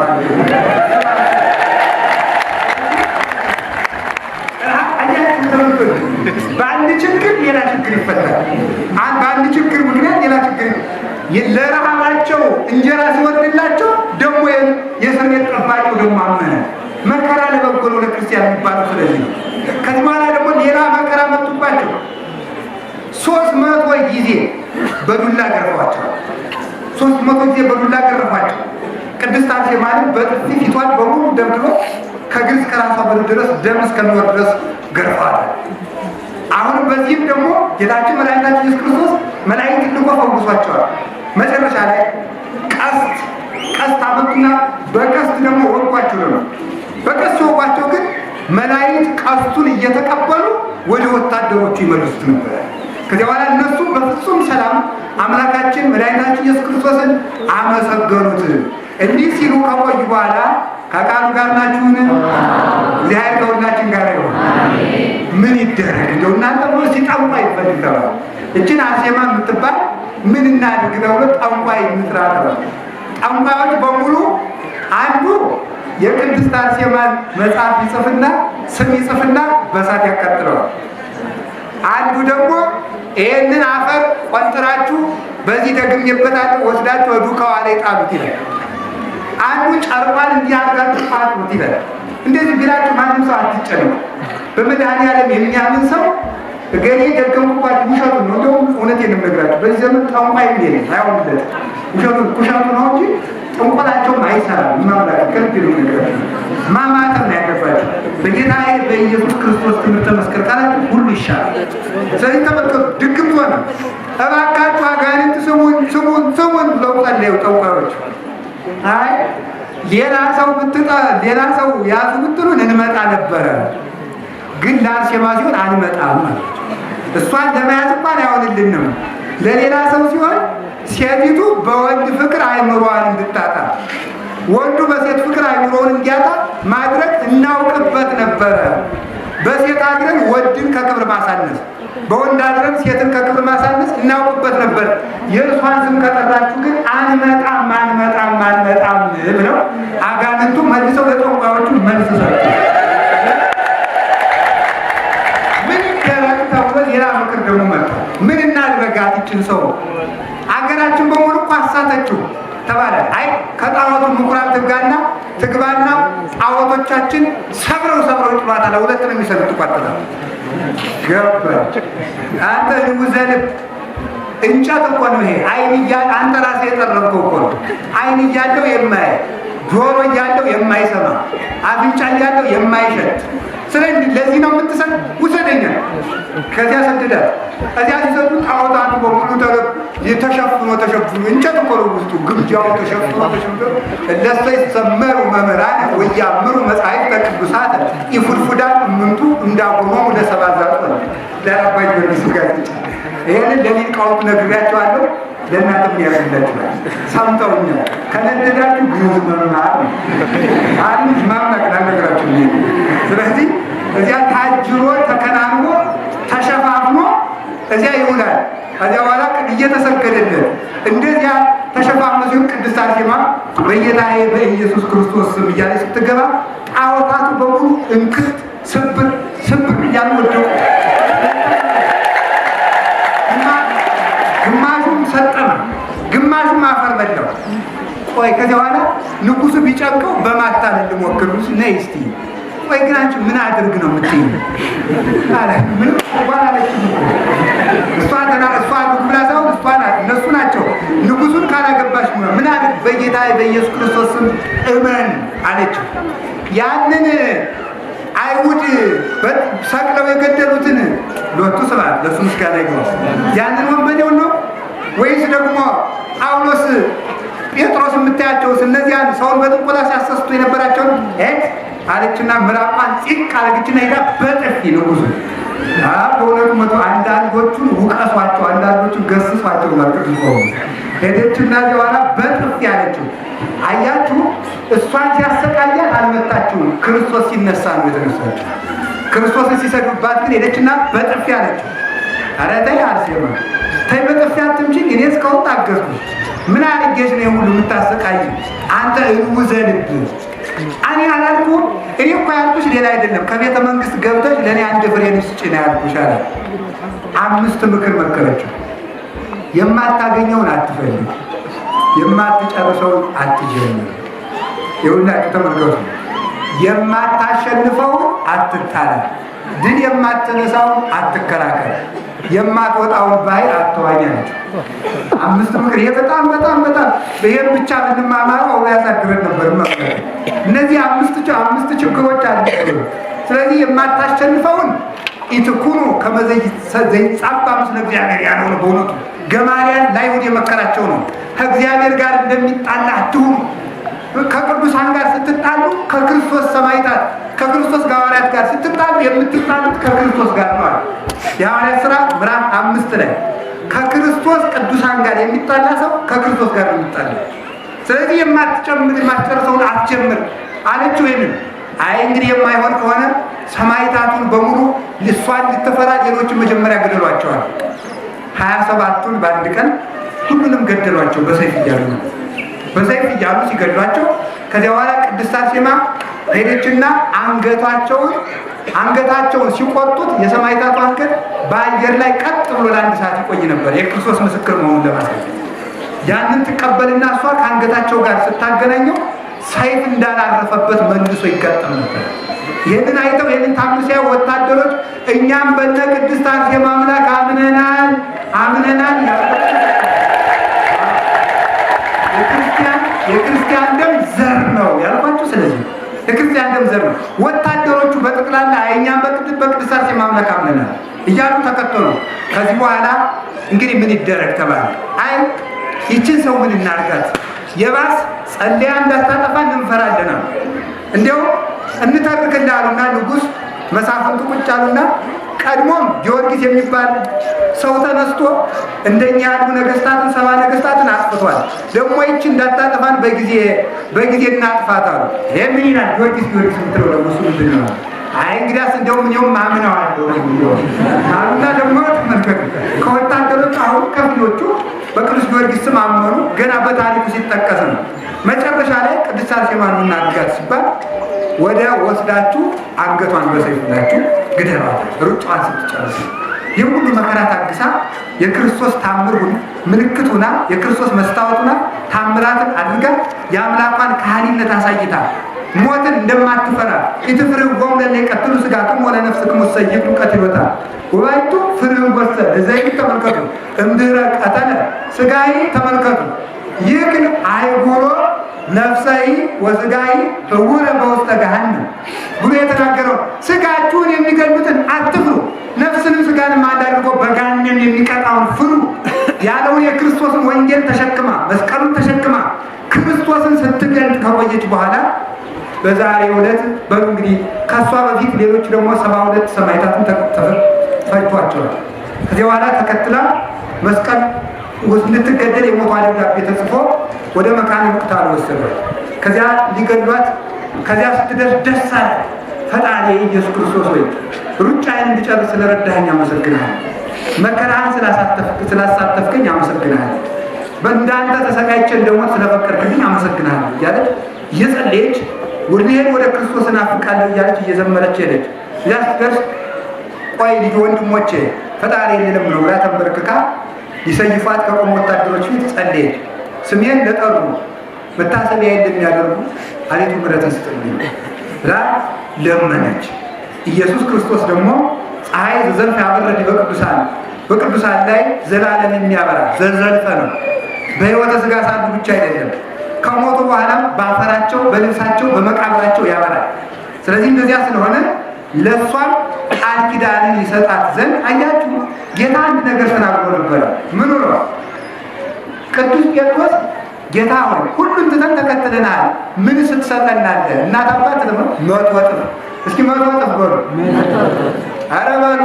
S1: በአንድ ችግር ሌላ ችግር ይፈታል። በአንድ ችግር ምክንያት ሌላ ችግር ለረሃባቸው እንጀራ ሲወርድላቸው ደግሞ የእስር ቤት ጠባቂው ደግሞ አመነ። መከራ ለበጎ ነው ለክርስቲያን የሚባለው ስለዚህ ነው። ከዚህ በኋላ ደግሞ ሌላ መከራ መጡባቸው። 300 ጊዜ በዱላ ገረፏቸው። 300 ጊዜ በዱላ ገረፏቸው። ቅድስት አርሴማንም በጥፊ ፊቷን በሙሉ ደብድበው ከግር እስከ ራሷ ድረስ ደም እስከሚወርድ ድረስ ገርፏታል። አሁንም በዚህም ደግሞ ጌታችን መድኃኒታችን ኢየሱስ ክርስቶስ መላእክት ልኮ ፈውሷቸዋል። መጨረሻ ላይ ቀስት አመጡና በቀስት ደግሞ ወጓቸው። ደግሞ በቀስት ወጓቸው ግን መላእክት ቀስቱን እየተቀበሉ ወደ ወታደሮቹ ይመልሱት ነበር። ከዚያ በኋላ እነሱ በፍጹም ሰላም አምላካችን መድኃኒታችን ኢየሱስ ክርስቶስን አመሰገኑት። እንዲህ ሲሉ ከቆዩ በኋላ ከቃሉ ጋር ናችሁን? እግዚአብሔር ከሁላችን ጋር ይሁን። ምን ይደረግ እንደው እናንተ ብሎ ሲጠንቋይ ይፈልግ ተባለ። እችን አርሴማ የምትባል ምን እናድርግ ተብሎ ጠንቋይ እንስራ ተባለ። ጠንቋዮች በሙሉ አንዱ የቅድስት አርሴማን መጽሐፍ ይጽፍና ስም ይጽፍና በእሳት ያቃጥለዋል። አንዱ ደግሞ ይህንን አፈር ቆንጥራችሁ በዚህ ደግሜበታለሁ ወስዳችሁ ዱካዋ ላይ ጣሉት ይላል። አንዱ ጨርቋን እንዲያርጋችሁ ፋቱት ይላል። እንደዚህ ቢላችሁ ማንም ሰው አትጨነቁ። በመድኃኒዓለም የሚያምን ሰው እገሌ ደገምኩባችሁ ውሸቱን ነው። እንደውም እውነቴን ነው የምነግራችሁ፣ በዚህ ዘመን ጠንቋይ የሚሄድ አይሆንለት ውሸቱ ነው እንጂ ጥንቆላቸውም አይሰራም። ማምላክ ከልብ ነው ነገራችሁ። ማማተም ነው ያለባችሁ። በጌታ በኢየሱስ ክርስቶስ ትምህርተ መስቀል ካላችሁ ሁሉ ይሻላል። ስለዚህ ተመልከቱ፣ ድግምት ሆነ። እባካችሁ አጋንንት ስሙን ብለው ጸለዩ ጠንቋዮች። አይ ሌላ ሰው ያዙ ብትሉን እንመጣ ነበረ፣ ግን ለአርሴማ ሲሆን አንመጣም ማለት እሷን ለመያዝ እንኳን አይሆንልንም። ለሌላ ሰው ሲሆን ሴቲቱ በወንድ ፍቅር አይምሮዋን እንድታጣ፣ ወንዱ በሴት ፍቅር አይምሮውን እንዲያጣ ማድረግ እናውቅበት ነበረ። በሴት አድረን ወንድን ከክብር ማሳነስ፣ በወንድ አድረን ሴትን ከክብር ማሳነስ እናውቅበት ነበር። የእርሷን ስም ከጠራችሁ ግን አንመጣም ብለው አጋንንቱ መልሰው ለጠንቋዮቹ መልስ ሰጡ። ምን ይደረግ ተብሎ ሌላ ምክር ደግሞ መጣ። ምን እናድርጋት ይችን ሰው አገራችን በሙሉ እኮ አሳተችው ተባለ። አይ ከጣዖቱ ምኩራብ ትግባና ጣዖቶቻችን ሰብረው ይጥሏታል። ሁለት ነው የሚሰሩት ቋጥታ ገባች። አንተ ንጉዘልብ እንጨት እኮ ነው ይሄ። አይን እያለ አንተ ራስህ የጠረብከው እኮ ነው። አይን እያለው የማያይ ጆሮ እያለው የማይሰማ አፍንጫ እያለው የማይሸት ስለዚህ ለዚህ ነው የምትሰጥ ውሰደኛ ከዚያ ሰደዳት። እዚያ ሲሰጡ ጣዖታቱ በሙሉ ተሸፍኖ እንጨት እኮ ነው ውስጡ ግምጃው ተሸፍኖ ለሰ ይሰመሩ መምህራን ወያምሩ መጻሕፍተ ቅዱሳት ይፉድፉዳን ምንቱ እንዳቆመው ለሰባዛት ነው ለአባይ ጊዮርጊስ ጋዜጣ ይሄንን ለሊቃውንት ነግሬያቸዋለሁ። ለእናንተም ያደርግላችኋል። ሰምተውኛል። ከነደዳችሁ ግዙ መማር አንድ ማምለክ ነገራችሁ። ስለዚህ እዚያ ታጅሮ ተከናንቦ ተሸፋፍኖ እዚያ ይውላል። ከዚያ በኋላ እየተሰገደለት እንደዚያ ተሸፋፍኖ ሲሆን ቅድስት አርሴማ በጌታዬ በኢየሱስ ክርስቶስ ስም እያለ ስትገባ ጣዖታቱ በሙሉ እንክት ስብር እያሉ ወደቁ። ግማሹም ሰጠመ፣ ግማሹም አፈር በላው። ቆይ ከዚያ በኋላ ንጉሱ ቢጨንቀው በማታለል ልሞክር ነይ እስቲ ቆይ ግን አንቺ ምን አድርግ ነው የምትይኝ አለ። ምንም እንኳን አለችም እሷ ብላ ሳይሆን እሷ ናት እነሱ ናቸው። ንጉሱን ካላገባሽ ምን አድርግ በጌታዬ በኢየሱስ ክርስቶስ ስም እመን አለችው። ያንን አይሁድ ሰቅለው የገደሉትን ሎቱ ስብሐት ለእሱ ምስጋና ይግባው። ያንን ወንበዴውን ነው ወይስ ደግሞ ጳውሎስ ጴጥሮስ የምታያቸውስ እነዚያን ሰውን በጥንቆላ ሲያሰስቱ የነበራቸውን አለችና ምራቋን ፂቅ አለችና ሄዳ በጥፊ ንጉሱ በእውነቱ መቶ አንዳንዶቹን ውቀሷቸው፣ አንዳንዶቹን ገስሷቸው ማለት ነው። ሄደችና በኋላ በጥፊ አለችው። አያችሁ እሷን ሲያሰቃያት አልመታችሁም። ክርስቶስ ሲነሳ ነው የተነሳችው። ክርስቶስን ሲሰዱባት ግን ሄደችና በጥፊ አለችው። ኧረ ተይ አርሴማ ተይ በጥፊ አትምጪኝ፣ እኔ እስካሁን ታገዝኩሽ። ምን አድርጌሽ ነው ሁሉ የምታሰቃይ? አንተ እውዘልብ እኔ አላልኩም። እኔ እኮ ያልኩሽ ሌላ አይደለም። ከቤተ መንግስት ገብተሽ ለእኔ አንድ ፍሬ ልብስ ስጪ ነው ያልኩሽ አለ። 5 ምክር መከረችው። የማታገኘውን አትፈልግ፣ የማትጨርሰውን አትጀምር። ይኸውላችሁ ተመልከቱ። የማታሸንፈውን አትጣላ፣ ድል የማትነሳውን አትከራከር፣ የማትወጣውን ባህር አትዋኝ አለችው። 5 ምክር። ይሄ በጣም ይሄን ብቻ ብንማማረው ያሳድረን ነበር። እነዚህ 5 ችግሮች አሉ። ስለዚህ የማታሸንፈውን ኢትኩኑ ከመዘይ ዘይጻባ ምስለ እግዚአብሔር ያለው ነው። በእውነቱ ገማርያን ለአይሁድ የመከራቸው ነው። ከእግዚአብሔር ጋር እንደሚጣላ አትሁኑ። ከቅዱሳን ጋር ስትጣሉ ከክርስቶስ ሰማዕታት ከክርስቶስ ሐዋርያት ጋር ስትጣሉ የምትጣሉት ከክርስቶስ ጋር ነው አለ። የሐዋርያት ሥራ ምዕራፍ 5 ላይ ከክርስቶስ ቅዱሳን ጋር የሚጣላ ሰው ከክርስቶስ ጋር ነው የሚጣላ። ስለዚህ የማትጨርሰውን አትጀምር አለችው። ይሄንን አይ እንግዲህ የማይሆን ከሆነ ሰማዕታቱን በሙሉ እሷን ልትፈራ ሌሎችን መጀመሪያ ገደሏቸዋል። 27ቱን በአንድ ቀን ሁሉንም ገደሏቸው በሰይፍ እያሉ ነው። በሰይፍ እያሉ ሲገድሏቸው ከዚያ በኋላ ቅድስት አርሴማ ሄደችና አንገታቸውን ሲቆርጡት የሰማዕታቱ አንገት በአየር ላይ ቀጥ ብሎ ለ1 ሰዓት ይቆይ ነበር፣ የክርስቶስ ምስክር መሆኑን ለማሳየት። ያንን ትቀበልና እሷ ከአንገታቸው ጋር ስታገናኘው ሰይፍ እንዳላረፈበት መልሶ ይጋጠም ነበር። ይህንን አይተው ይህንን ታምሲያ ወታደሮች እኛም በነ ቅድስት አርሴማ አምላክ አምነናል የክርስቲያን ደም ዘር ነው ያልኳችሁ። ስለዚህ የክርስቲያን ደም ዘር ነው። ወታደሮቹ በጠቅላላ እኛም በቅድስት አርሴማ አምላክ አምነናል እያሉ ተከተሉ። ከዚህ በኋላ እንግዲህ ምን ይደረግ ተባለ። አይ ይችን ሰው ምን እናርጋት? የባስ ጸልያ እንዳታጠፋ እንፈራለን። እንዲያው እንተርክልሃሉና ንጉሥ መሳፍንቱ ቁጭ አሉና ቀድሞም ጊዮርጊስ የሚባል ሰው ተነስቶ እንደኛ ያሉ ነገስታትን 70 ነገስታትን አጥፍቷል። ደግሞ ይህች እንዳታጠፋን በጊዜ እናጥፋት አሉ። ይሄ ምን ይላል? ጊዮርጊስ የምትለው ደግሞ እሱ ምንድን ነው? አይ እንግዲያስ እንደውም እኔውም አምነዋለሁ አሉና ደግሞ ተመልከቱ። ከወታደሮች አሁን ከፊሎቹ በቅዱስ ጊዮርጊስ ስም አመኑ። ገና በታሪኩ ሲጠቀስ ነው። መጨረሻ ላይ ቅድስት አርሴማን እናድርጋት ሲባል ወደ ወስዳችሁ አንገቷን በሰይፍላችሁ ግደሏት። ሩጫዋን ስትጨርስ ይህ ሁሉ መከራ ታግሳ የክርስቶስ ታምር ምልክት ሆና የክርስቶስ መስታወት ሆና ታምራትን አድርጋ የአምላኳን ካህሊነት አሳይታ ሞትን እንደማትፈራ ኢትፍርህዎሙ ለእለ ሥጋክሙ ወለነፍስክሙ ትሰይጡ ቀትሎታ ወባይቱ ፍርህዎሙ ለዘይት ተመልከቱ እምድኅረ ቀተለ ሥጋዬ ተመልከቱ። ይህ ግን አይጉሮ ነፍሰይ ወስጋይ ህውረ በውስተ ገሃነም ብሎ የተናገረው ስጋችሁን የሚገሉትን አትፍሩ፣ ነፍስንም ስጋንም አንድ አድርጎ በገሃነም የሚቀጣውን ፍሩ ያለውን የክርስቶስን ወንጌል ተሸክማ መስቀሉን ተሸክማ ክርስቶስን ስትገልጥ ከቆየች በኋላ በዛሬው ዕለት በሉ እንግዲህ ከሷ በፊት ሌሎች ደግሞ 72 ሰማዕታትን ፈጅቷቸዋል። ከዚህ በኋላ ተከትላ መስቀል ውስጥ ልትገደል የሞቷ ደብዳቤ ተጽፎ ወደ መካነ መቃብር ወሰዷት። ከዚያ ሊገድሏት ከዚያ ስትደርስ ደስ አለ። ፈጣሪ ኢየሱስ ክርስቶስ ሆይ ሩጫዬን እንድጨርስ ስለረዳኸኝ አመሰግንሃለሁ፣ መከራህን ስላሳተፍከኝ አመሰግንሃለሁ፣ በእንዳንተ ተሰቃይቼ እንደሞት ስለፈቀድክልኝ አመሰግንሃለሁ እያለች እየጸለየች ወደ ክርስቶስ እናፍቃለሁ እያለች እየዘመረች ሄደች። እዚያ ስትደርስ ቆይ ልጅ ወንድሞቼ ፈጣሪ የለም ነው ብላ ተንበርክካ ሊሰይፏት ከቆሙ ወታደሮች ፊት ጸለየች። ስሜን ለጠሩ መታሰቢያ እንደሚያደርጉ አቤቱ ምሕረትን ስጥልኝ ብላ ለመነች። ኢየሱስ ክርስቶስ ደግሞ ፀሐይ ዘዘልፈ ያበረድ በቅዱሳን ላይ ዘላለም የሚያበራ ዘዘልፈ ነው። በሕይወተ ሥጋ ሳሉ ብቻ አይደለም፣ ከሞቱ በኋላም በአፈራቸው በልብሳቸው በመቃብራቸው ያበራል። ስለዚህ እንደዚያ ስለሆነ ለእሷም ቃል ኪዳንን ይሰጣት ዘንድ አያችሁ፣ ጌታ አንድ ነገር ተናግሮ ነበረ። ምን ነው? ቅዱስ ጴጥሮስ ጌታ ሆይ ሁሉን ትተን ተከትለናል፣ ምን ስትሰጠናለህ? እናት አባት ደግሞ መጥወጥ ነው። እስኪ መጥወጥ በሉ፣ ኧረ በሉ፣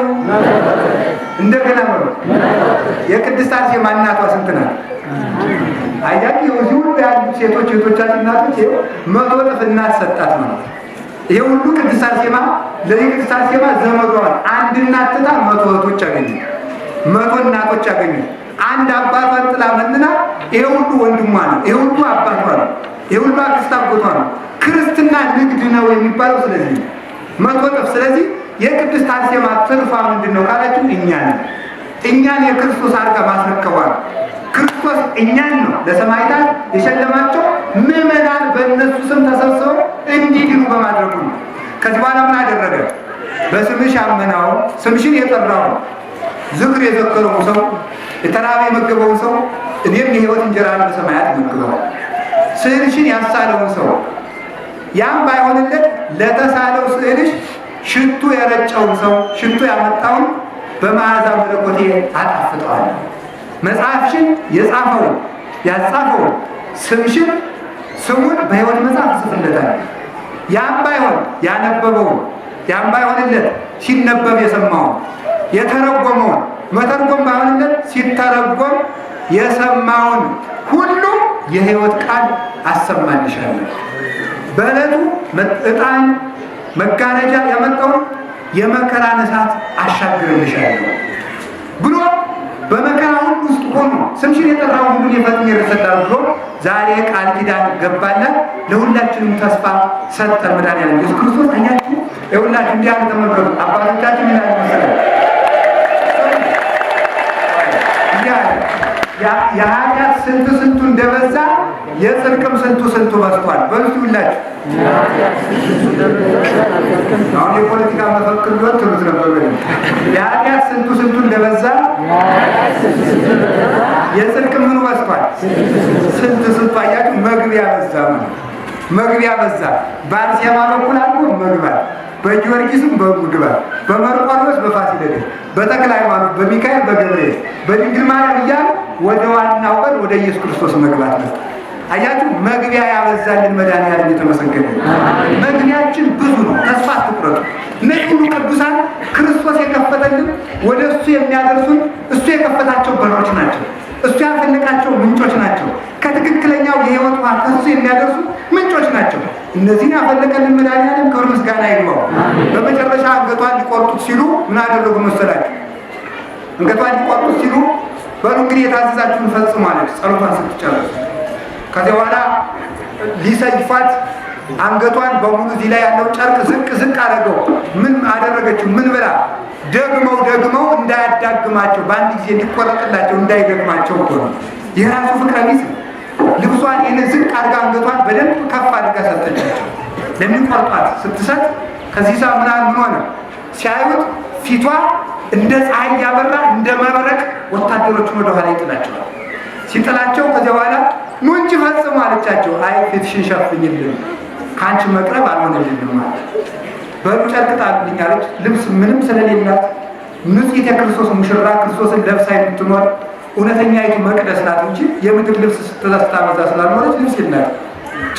S1: እንደገና በሉ። የቅድስት አርሴማ እናቷ ስንት ናት? አያችሁ፣ እዚህ ሁሉ ያሉ ሴቶች እህቶቻችን እናቶች መጥወጥ እናት ሰጣት ማለት ነው። ይሄ ሁሉ ቅድስት አርሴማ ለዚህ ቅድስት አርሴማ ዘመዷን አንድ እናት ትታ 100 እህቶች አገኙ፣ 100 እናቶች አገኙ። አንድ አባቷን ጥላ መንና ይሄ ሁሉ ወንድሟ ነው፣ ይሄ ሁሉ አባቷ ነው፣ ይሄ ሁሉ አክስት አጎቷ ነው። ክርስትና ንግድ ነው የሚባለው ስለዚህ 100 እጥፍ። ስለዚህ የቅድስት አርሴማ ትርፋ ምንድን ነው ካላችሁ እኛን የክርስቶስ አድርጋ ማስረከቧል። ክርስቶስ እኛን ነው ለሰማዕታት የሸለማቸው። ምዕመናን በእነሱ ስም ተሰብስበው እንዲድኑ በማድረጉ ነው። ከዚህ በኋላ ምን አደረገ? በስምሽ ያመናው ስምሽን የጠራው ዝክር የዘከረው ሰው የተራበ የመገበው ሰው እኔም የሕይወት እንጀራን በሰማያት መግበው፣ ስዕልሽን ያሳለውን ሰው ያም ባይሆንለት ለተሳለው ስዕልሽ ሽቱ የረጨውን ሰው ሽቱ ያመጣውን በመዓዛ መለኮቴ አጣፍጠዋል። መጽሐፍሽን የጻፈውን ያጻፈውን ስሙን በሕይወት መጽሐፍ ጽፍለታል። ያም ባይሆን ያነበበውን ያም ባይሆንለት ሲነበብ የሰማውን የተረጎመውን መተርጎም ባይሆንለት ሲተረጎም የሰማውን ሁሉ የሕይወት ቃል አሰማልሻለሁ። በዕለቱ ዕጣን መጋረጃ ያመጣውን የመከራን እሳት አሻግርልሻለሁ ብሎ በመከራ ሁሉ ውስጥ ሆኖ ስምሽን የጠራውን ሁሉ የፈጥኜ እሰጣለሁ ብሎ ዛሬ ቃል ኪዳን ገባለን። ለሁላችንም ተስፋ ሰጠ መድኃኒዓለም ኢየሱስ ክርስቶስ። አያችሁ የሁላችሁ እንዲህ ያለ ተመልከቱ። አባቶቻችን ይላል መሰለኝ የኃጢአት ስንቱ እንደበዛ የጽድቅም ስንቱ በዝቷል። በልቱ ሁላችሁ አሁን የፖለቲካ መፈክር ቢሆን ትሉት ነበር። የኃጢአት ስንቱ እንደበዛ የጽድቅ ምኑ በዝቷል? ስንቱ አያችሁ። መግቢያ በዛ ማለት መግቢያ በዛ። በአርሴማ በኩል አድርጎ መግባት፣ በጊዮርጊስም በጉድባት፣ በመርቆሬዎስ በፋሲለደስ፣ በተክለ ሃይማኖት፣ በሚካኤል በገብርኤል፣ በድንግል ማርያም እያሉ ወደ ዋናው ቀን ወደ ኢየሱስ ክርስቶስ መግባት ነው። አያችሁ መግቢያ ያበዛልን መድኃኒዓለም የተመሰገነ። መግቢያችን ብዙ ነው፣ ተስፋ አትቁረጡ። እነዚህ ሁሉ ቅዱሳን ክርስቶስ የከፈተልን ወደ እሱ የሚያደርሱን እሱ የከፈታቸው በሮች ናቸው። እሱ ያፈለቃቸው ምንጮች ናቸው። ከትክክለኛው የሕይወት ውሃ ከእሱ የሚያደርሱ ምንጮች ናቸው። እነዚህን ያፈለቀልን መድኃኒዓለም ክብር ምስጋና ይግባው። በመጨረሻ አንገቷን ሊቆርጡት ሲሉ ምን አደረጉ መሰላችሁ? አንገቷን ሊቆርጡት ሲሉ በሉ እንግዲህ የታዘዛችሁን ፈጽሙ አለች፣ ጸሎቷን ስትጨርስ። ከዚያ በኋላ ሊሰይፏት አንገቷን በሙሉ እዚህ ላይ ያለው ጨርቅ ዝቅ አደረገው። ምን አደረገችው? ምን ብላ ደግመው እንዳያዳግማቸው በአንድ ጊዜ እንዲቆረጥላቸው እንዳይደግማቸው እኮ ነው። የራሱ ፍቅረ ቢስ ልብሷን ይህን ዝቅ አድርጋ አንገቷን በደንብ ከፍ አድርጋ ሰጠቻቸው። ለሚቆርጧት ስትሰጥ ከዚህ ሳ ምን ሆነ? ሲያዩት ፊቷ እንደ ፀሐይ ያበራ እንደ መብረቅ ወታደሮቹን ወደኋላ ይጥላቸዋል። ሲጥላቸው ከዚያ በኋላ ኑ እንጂ ፈጽሙ አለቻቸው። አይ ፊትሽን ሸፍኝልን ከአንቺ መቅረብ አልሆነልንም ማለት በሉ ጨርቅ ጣልልኝ አለች። ልብስ ምንም ስለሌላት ንጽሕት የክርስቶስ ሙሽራ ክርስቶስን ለብሳ የምትኖር እውነተኛይቱ መቅደስ ናት እንጂ የምድር ልብስ ስታበዛ ስላልኖረች ልብስ የላት።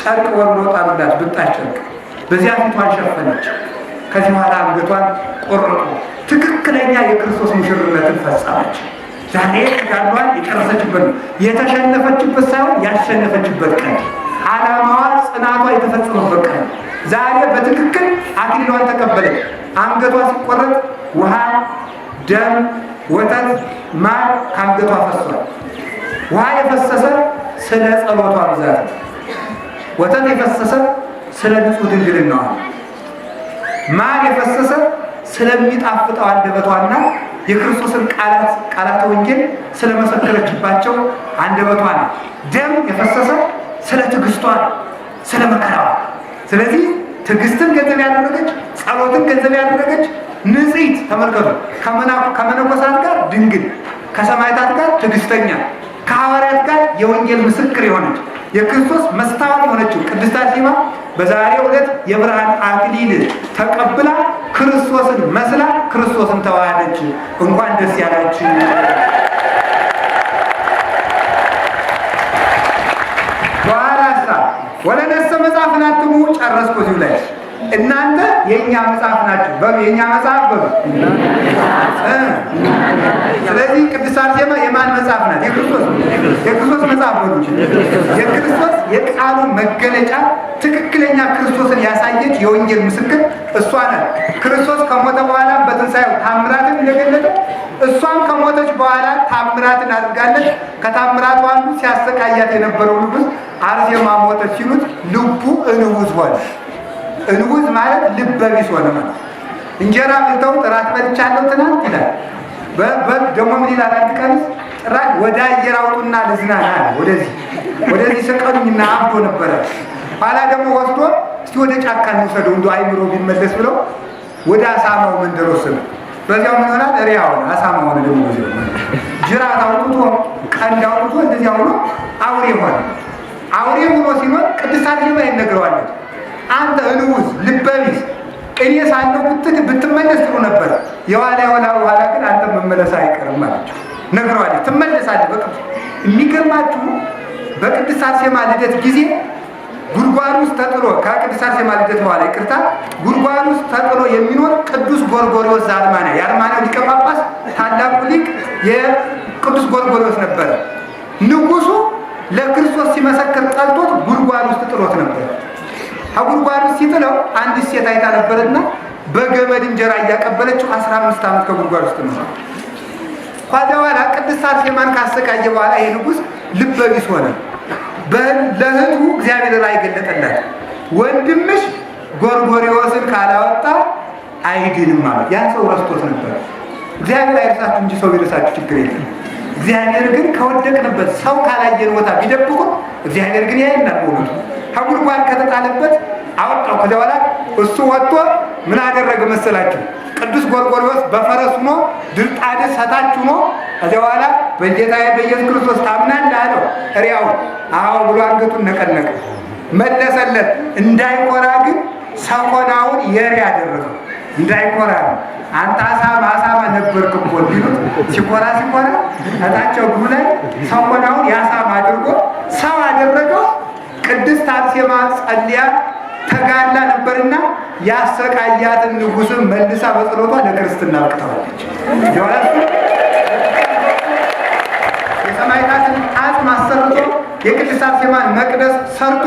S1: ጨርቅ ወርዶ ጣሉላት፣ ብጣሽ ጨርቅ። በዚያ ፊቷን ሸፈነች። ከዚህ በኋላ አንገቷን ቆረጡ። ትክክለኛ የክርስቶስ ሙሽርነትን ፈጸመች። ዛሬ ጋሏን የጨረሰችበት ነው። የተሸነፈችበት ሳይሆን ያሸነፈችበት ቀን፣ ዓላማዋ ጽናቷ የተፈጸመበት ቀን። ዛሬ በትክክል አክሊሏን ተቀበለች። አንገቷ ሲቆረጥ ውሃ፣ ደም፣ ወተት፣ ማር ከአንገቷ ፈሷል። ውሃ የፈሰሰ ስለ ጸሎቷ ብዛት፣ ወተት የፈሰሰ ስለ ንጹሕ ድንግልናዋ፣ ማር የፈሰሰ ስለሚጣፍጠው አንደበቷና የክርስቶስን ቃላት ወንጌል ስለመሰከረችባቸው አንደበቷ ነው። ደም የፈሰሰ ስለ ትዕግስቷ፣ ስለ መከራዋ። ስለዚህ ትዕግስትን ገንዘብ ያደረገች፣ ጸሎትን ገንዘብ ያደረገች ንጽሕት ተመልከቱ። ከመነኮሳት ጋር ድንግል፣ ከሰማዕታት ጋር ትዕግስተኛ፣ ከሐዋርያት ጋር የወንጌል ምስክር የሆነች የክርስቶስ መስታወት የሆነችው ቅድስት አርሴማ በዛሬው ዕለት የብርሃን አክሊል ተቀብላ ክርስቶስን መስላ ክርስቶስን ተዋሃደች። እንኳን ደስ ያላችሁ። በኋላሳ ወለነሰ መጽሐፍን አትሙ ጨረስኩ። እዚሁ ላይ እናንተ የእኛ መጽሐፍ ናችሁ በሉ። የእኛ መጽሐፍ በሉ። ስለዚህ ቅድስት አርሴማ የማን መጽሐፍ ናት? የክርስቶስ መጽሐፍ በሉ። የክርስቶስ የቃሉ መገለጫ ትክክለኛ ክርስቶስን ያሳየች የወንጌል ምስክር እሷ ናት። ክርስቶስ ከሞተ በኋላ በትንሣኤው ታምራትን እንደገለጠ እሷም ከሞተች በኋላ ታምራትን አድርጋለች። ከታምራቱ አንዱ ሲያሰቃያት የነበረው ንጉሥ አርሴማ ሞተች ሲሉት ልቡ እንውዝ ሆነ። እንውዝ ማለት ልበቢስ ሆነ ማለት። እንጀራ ብልተው ጥራት በልቻለሁ ትናንት ይላል። ደግሞ ምን ይላል? አንድ ቀን ጥራት ወደ አየር አውጡና ልዝናና አለ። ወደዚህ ስቀሉኝና አብዶ ነበረ። ኋላ ደግሞ ወስዶ እስቲ ወደ ጫካ እንውሰደው እንደ አይምሮ ቢመለስ ብለው ወደ አሳማው መንደር ወሰዱ። በዚያው ምን ይሆናል? ሪያውን አሳማ ሆነ። ደግሞ ጅራት አውጥቶ ቀንድ አውጥቶ እንደዚያ ሆኖ አውሬ ሆነ። አውሬ ሆኖ ሲኖር ቅድስት አርሴማ ይነግረዋለች። አንተ እንውዝ ልበቢስ፣ እኔ ሳለሁ ብትመለስ ጥሩ ነበር። የኋላ በኋላ ግን አንተ መመለስ አይቀርም ማለት ነግረዋለች። ትመለሳለህ። በቅዱስ የሚገርማችሁ በቅድስት አርሴማ ልደት ጊዜ ጉድጓድ ውስጥ ተጥሎ ከቅድስት አርሴማ ልደት በኋላ ይቅርታ፣ ጉድጓድ ውስጥ ተጥሎ የሚኖር ቅዱስ ጎርጎርዮስ ዘአርማንያ የአርማንያው ሊቀ ጳጳስ ታላቁ ሊቅ የቅዱስ ጎርጎርዮስ ነበረ። ንጉሱ ለክርስቶስ ሲመሰክር ጠልቶት ጉድጓድ ውስጥ ጥሎት ነበር። ከጉድጓድ ውስጥ ሲጥለው አንዲት ሴት አይታ ነበርና በገመድ እንጀራ እያቀበለችው 15 ዓመት ከጉድጓድ ውስጥ ነው። ከዚያ በኋላ ቅድስት አርሴማን ካሰቃየ በኋላ ይሄ ንጉሥ ልበቢስ ሆነ። ለእህቱ እግዚአብሔር ራእይ ገለጠላት። ወንድምሽ ጎርጎርዮስን ካላወጣ አይድንም ማለት። ያን ሰው ረስቶት ነበር። እግዚአብሔር አይረሳችሁ እንጂ ሰው ቢረሳችሁ ችግር የለም። እግዚአብሔር ግን ከወደቅንበት ሰው ካላየን ቦታ ቢደብቁን እግዚአብሔር ግን ያየናል። በእውነቱ ከጉድጓድ ከተጣለበት አወጣው። ከዚያ በኋላ እሱ ወጥቶ ምን አደረገ መሰላችሁ? ቅዱስ ጎርጎርዮስ በፈረስ ሆኖ ድርጣድስ ሰታች ሆኖ ከዚያ በኋላ በጌታዬ በኢየሱስ ክርስቶስ ታምናለህ አለው። ሪያውን አዎ ብሎ አንገቱን ነቀነቀ። መለሰለት። እንዳይኮራ ግን ሰኮናውን የሪ አደረገው። እንዳይኮራ ነው። አንተ አሳማ ነበርክ እኮ ቢሉት ሲኮራ እታቸው እግሩ ላይ ሰኮናውን ያሳማ አድርጎ ሰው አደረገው። ቅድስት አርሴማ ጸልያ ተጋድላ ነበርና ያሰቃያትን ንጉሥን መልሳ በጸሎቷ ለክርስትና አብቅታዋለች። የሰማዕታትን አጽም አሰርቶ የቅድስት አርሴማን መቅደስ ሰርቶ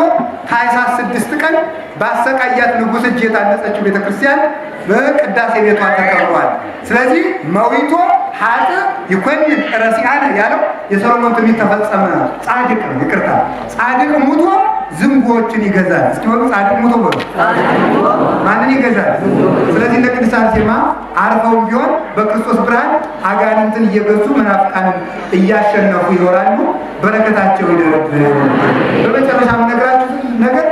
S1: ታኅሳስ 6 ቀን ባሰቃያት ንጉሥ እጅ የታነጸችው ቤተክርስቲያን በቅዳሴ ቤቷ ተከብሯል። ስለዚህ መዊቶ ሀጥ ይኮንን ረሲአነ ያለው የሰሎሞን ትንቢት ተፈጸመ። ጻድቅ ነው፣ ይቅርታ ጻድቅ ሙቶ ዝንጎዎችን ይገዛል። እስኪ ወሩ ጻድቅ ሙቶ ወሩ ማንን ይገዛል? ስለዚህ ለቅድስት አርሴማ አርፈው ቢሆን በክርስቶስ ብርሃን አጋንንትን እየገዙ መናፍቃንን እያሸነፉ ይኖራሉ። በረከታቸው ይደርብን። በመጨረሻ የምነግራችሁ ነገር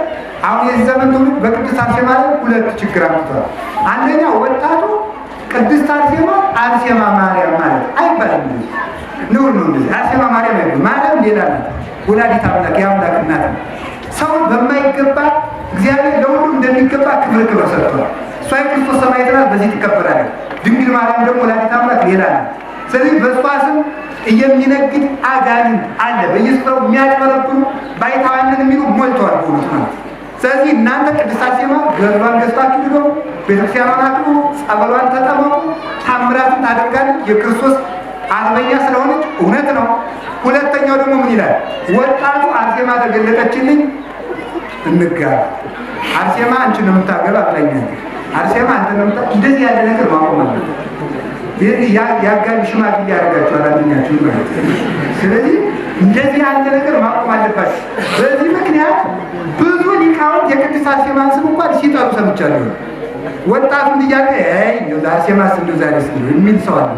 S1: አሁን የዚህ ዘመን ትውልድ በቅድስት አርሴማ ላይ ሁለት ችግር አምጥቷል። አንደኛው ወጣቱ ቅድስት አርሴማ ማርያም ማለት አይባልም። ነው እንደዚህ አርሴማ ማርያም አይባልም። ማርያም ሌላ ናት፣ ወላዲተ አምላክ የአምላክ እናት ነው። ሰውን በማይገባ እግዚአብሔር ለሁሉም እንደሚገባ ክብር ሰጥቷል። እሷ የክርስቶስ ሰማዕት ናት፣ በዚህ ትከበራለች። ድንግል ማርያም ደግሞ ወላዲተ አምላክ ሌላ ናት። ስለዚህ በእሷ ስም የሚነግድ አጋንንት አለ። በየስፍራው የሚያጭበረብሩ ባይታዋንን የሚሉ ሞልተዋል በእውነት ማለት። ስለዚህ እናንተ ቅድስት አርሴማ ገድሏን ገዝታችሁ ድገሙ፣ ቤተክርስቲያኗን አክብሩ፣ ጸበሏን ተጠመቁ፣ ታምራትን ታደርጋለች። የክርስቶስ አርበኛ ስለሆነች እውነት ነው። ሁለተኛው ደግሞ ምን ይላል? ወጣቱ አርሴማ ተገለጠችልኝ እንጋባ። አርሴማ አንቺን ነው የምታገባ ብላኛል። አርሴማ አንተ ነው እንደዚህ ያለ ነገር ማቆም አለ። ያጋቢ ሽማግሌ ያደርጋችኋል አንደኛችሁ ማለት። ስለዚህ እንደዚህ ያለ ነገር ማቆም አለባችሁ። በዚህ ምክንያት ብዙ ሊቃውንት የቅድስት አርሴማን ስም እንኳን ሲጠሩ ሰምቻለሁ። ወጣቱን ጥያቄ አርሴማስ እንደው ዛሬ የሚል ሰው አለ።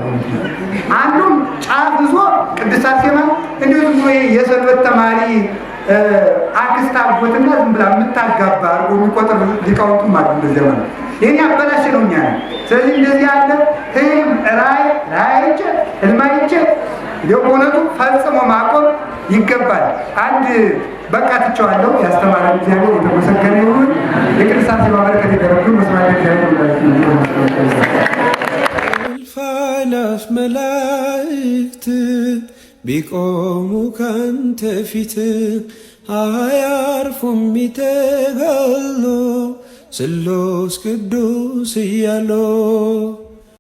S1: አንዱም ጫፍ ይዞ ቅድስት አርሴማ እንደው ዝም ብሎ የሰንበት ተማሪ አክስት አጎትና ዝም ብላ የምታጋባ አድርጎ የሚቆጥር ሊቃውንቱም አሉ። እንደዚያ ማለት ይህን ያበላሽ ነው እኛ። ስለዚህ እንደዚህ ያለ ህልም ራእይቼ ህልማይቼ የእውነቱ ፈጽሞ ማቆም ይገባል። አንድ በቃ ትቼዋለሁ። ያስተማረን እግዚአብሔር የተመሰገነ ይሁን። የቅድስት አርሴማ በረከት ይደረብን። መስማት እግዚአብሔር
S3: አእላፍ መላእክት ቢቆሙ ካንተ ፊት አያርፉም ይተጋሉ ስሉስ ቅዱስ እያሉ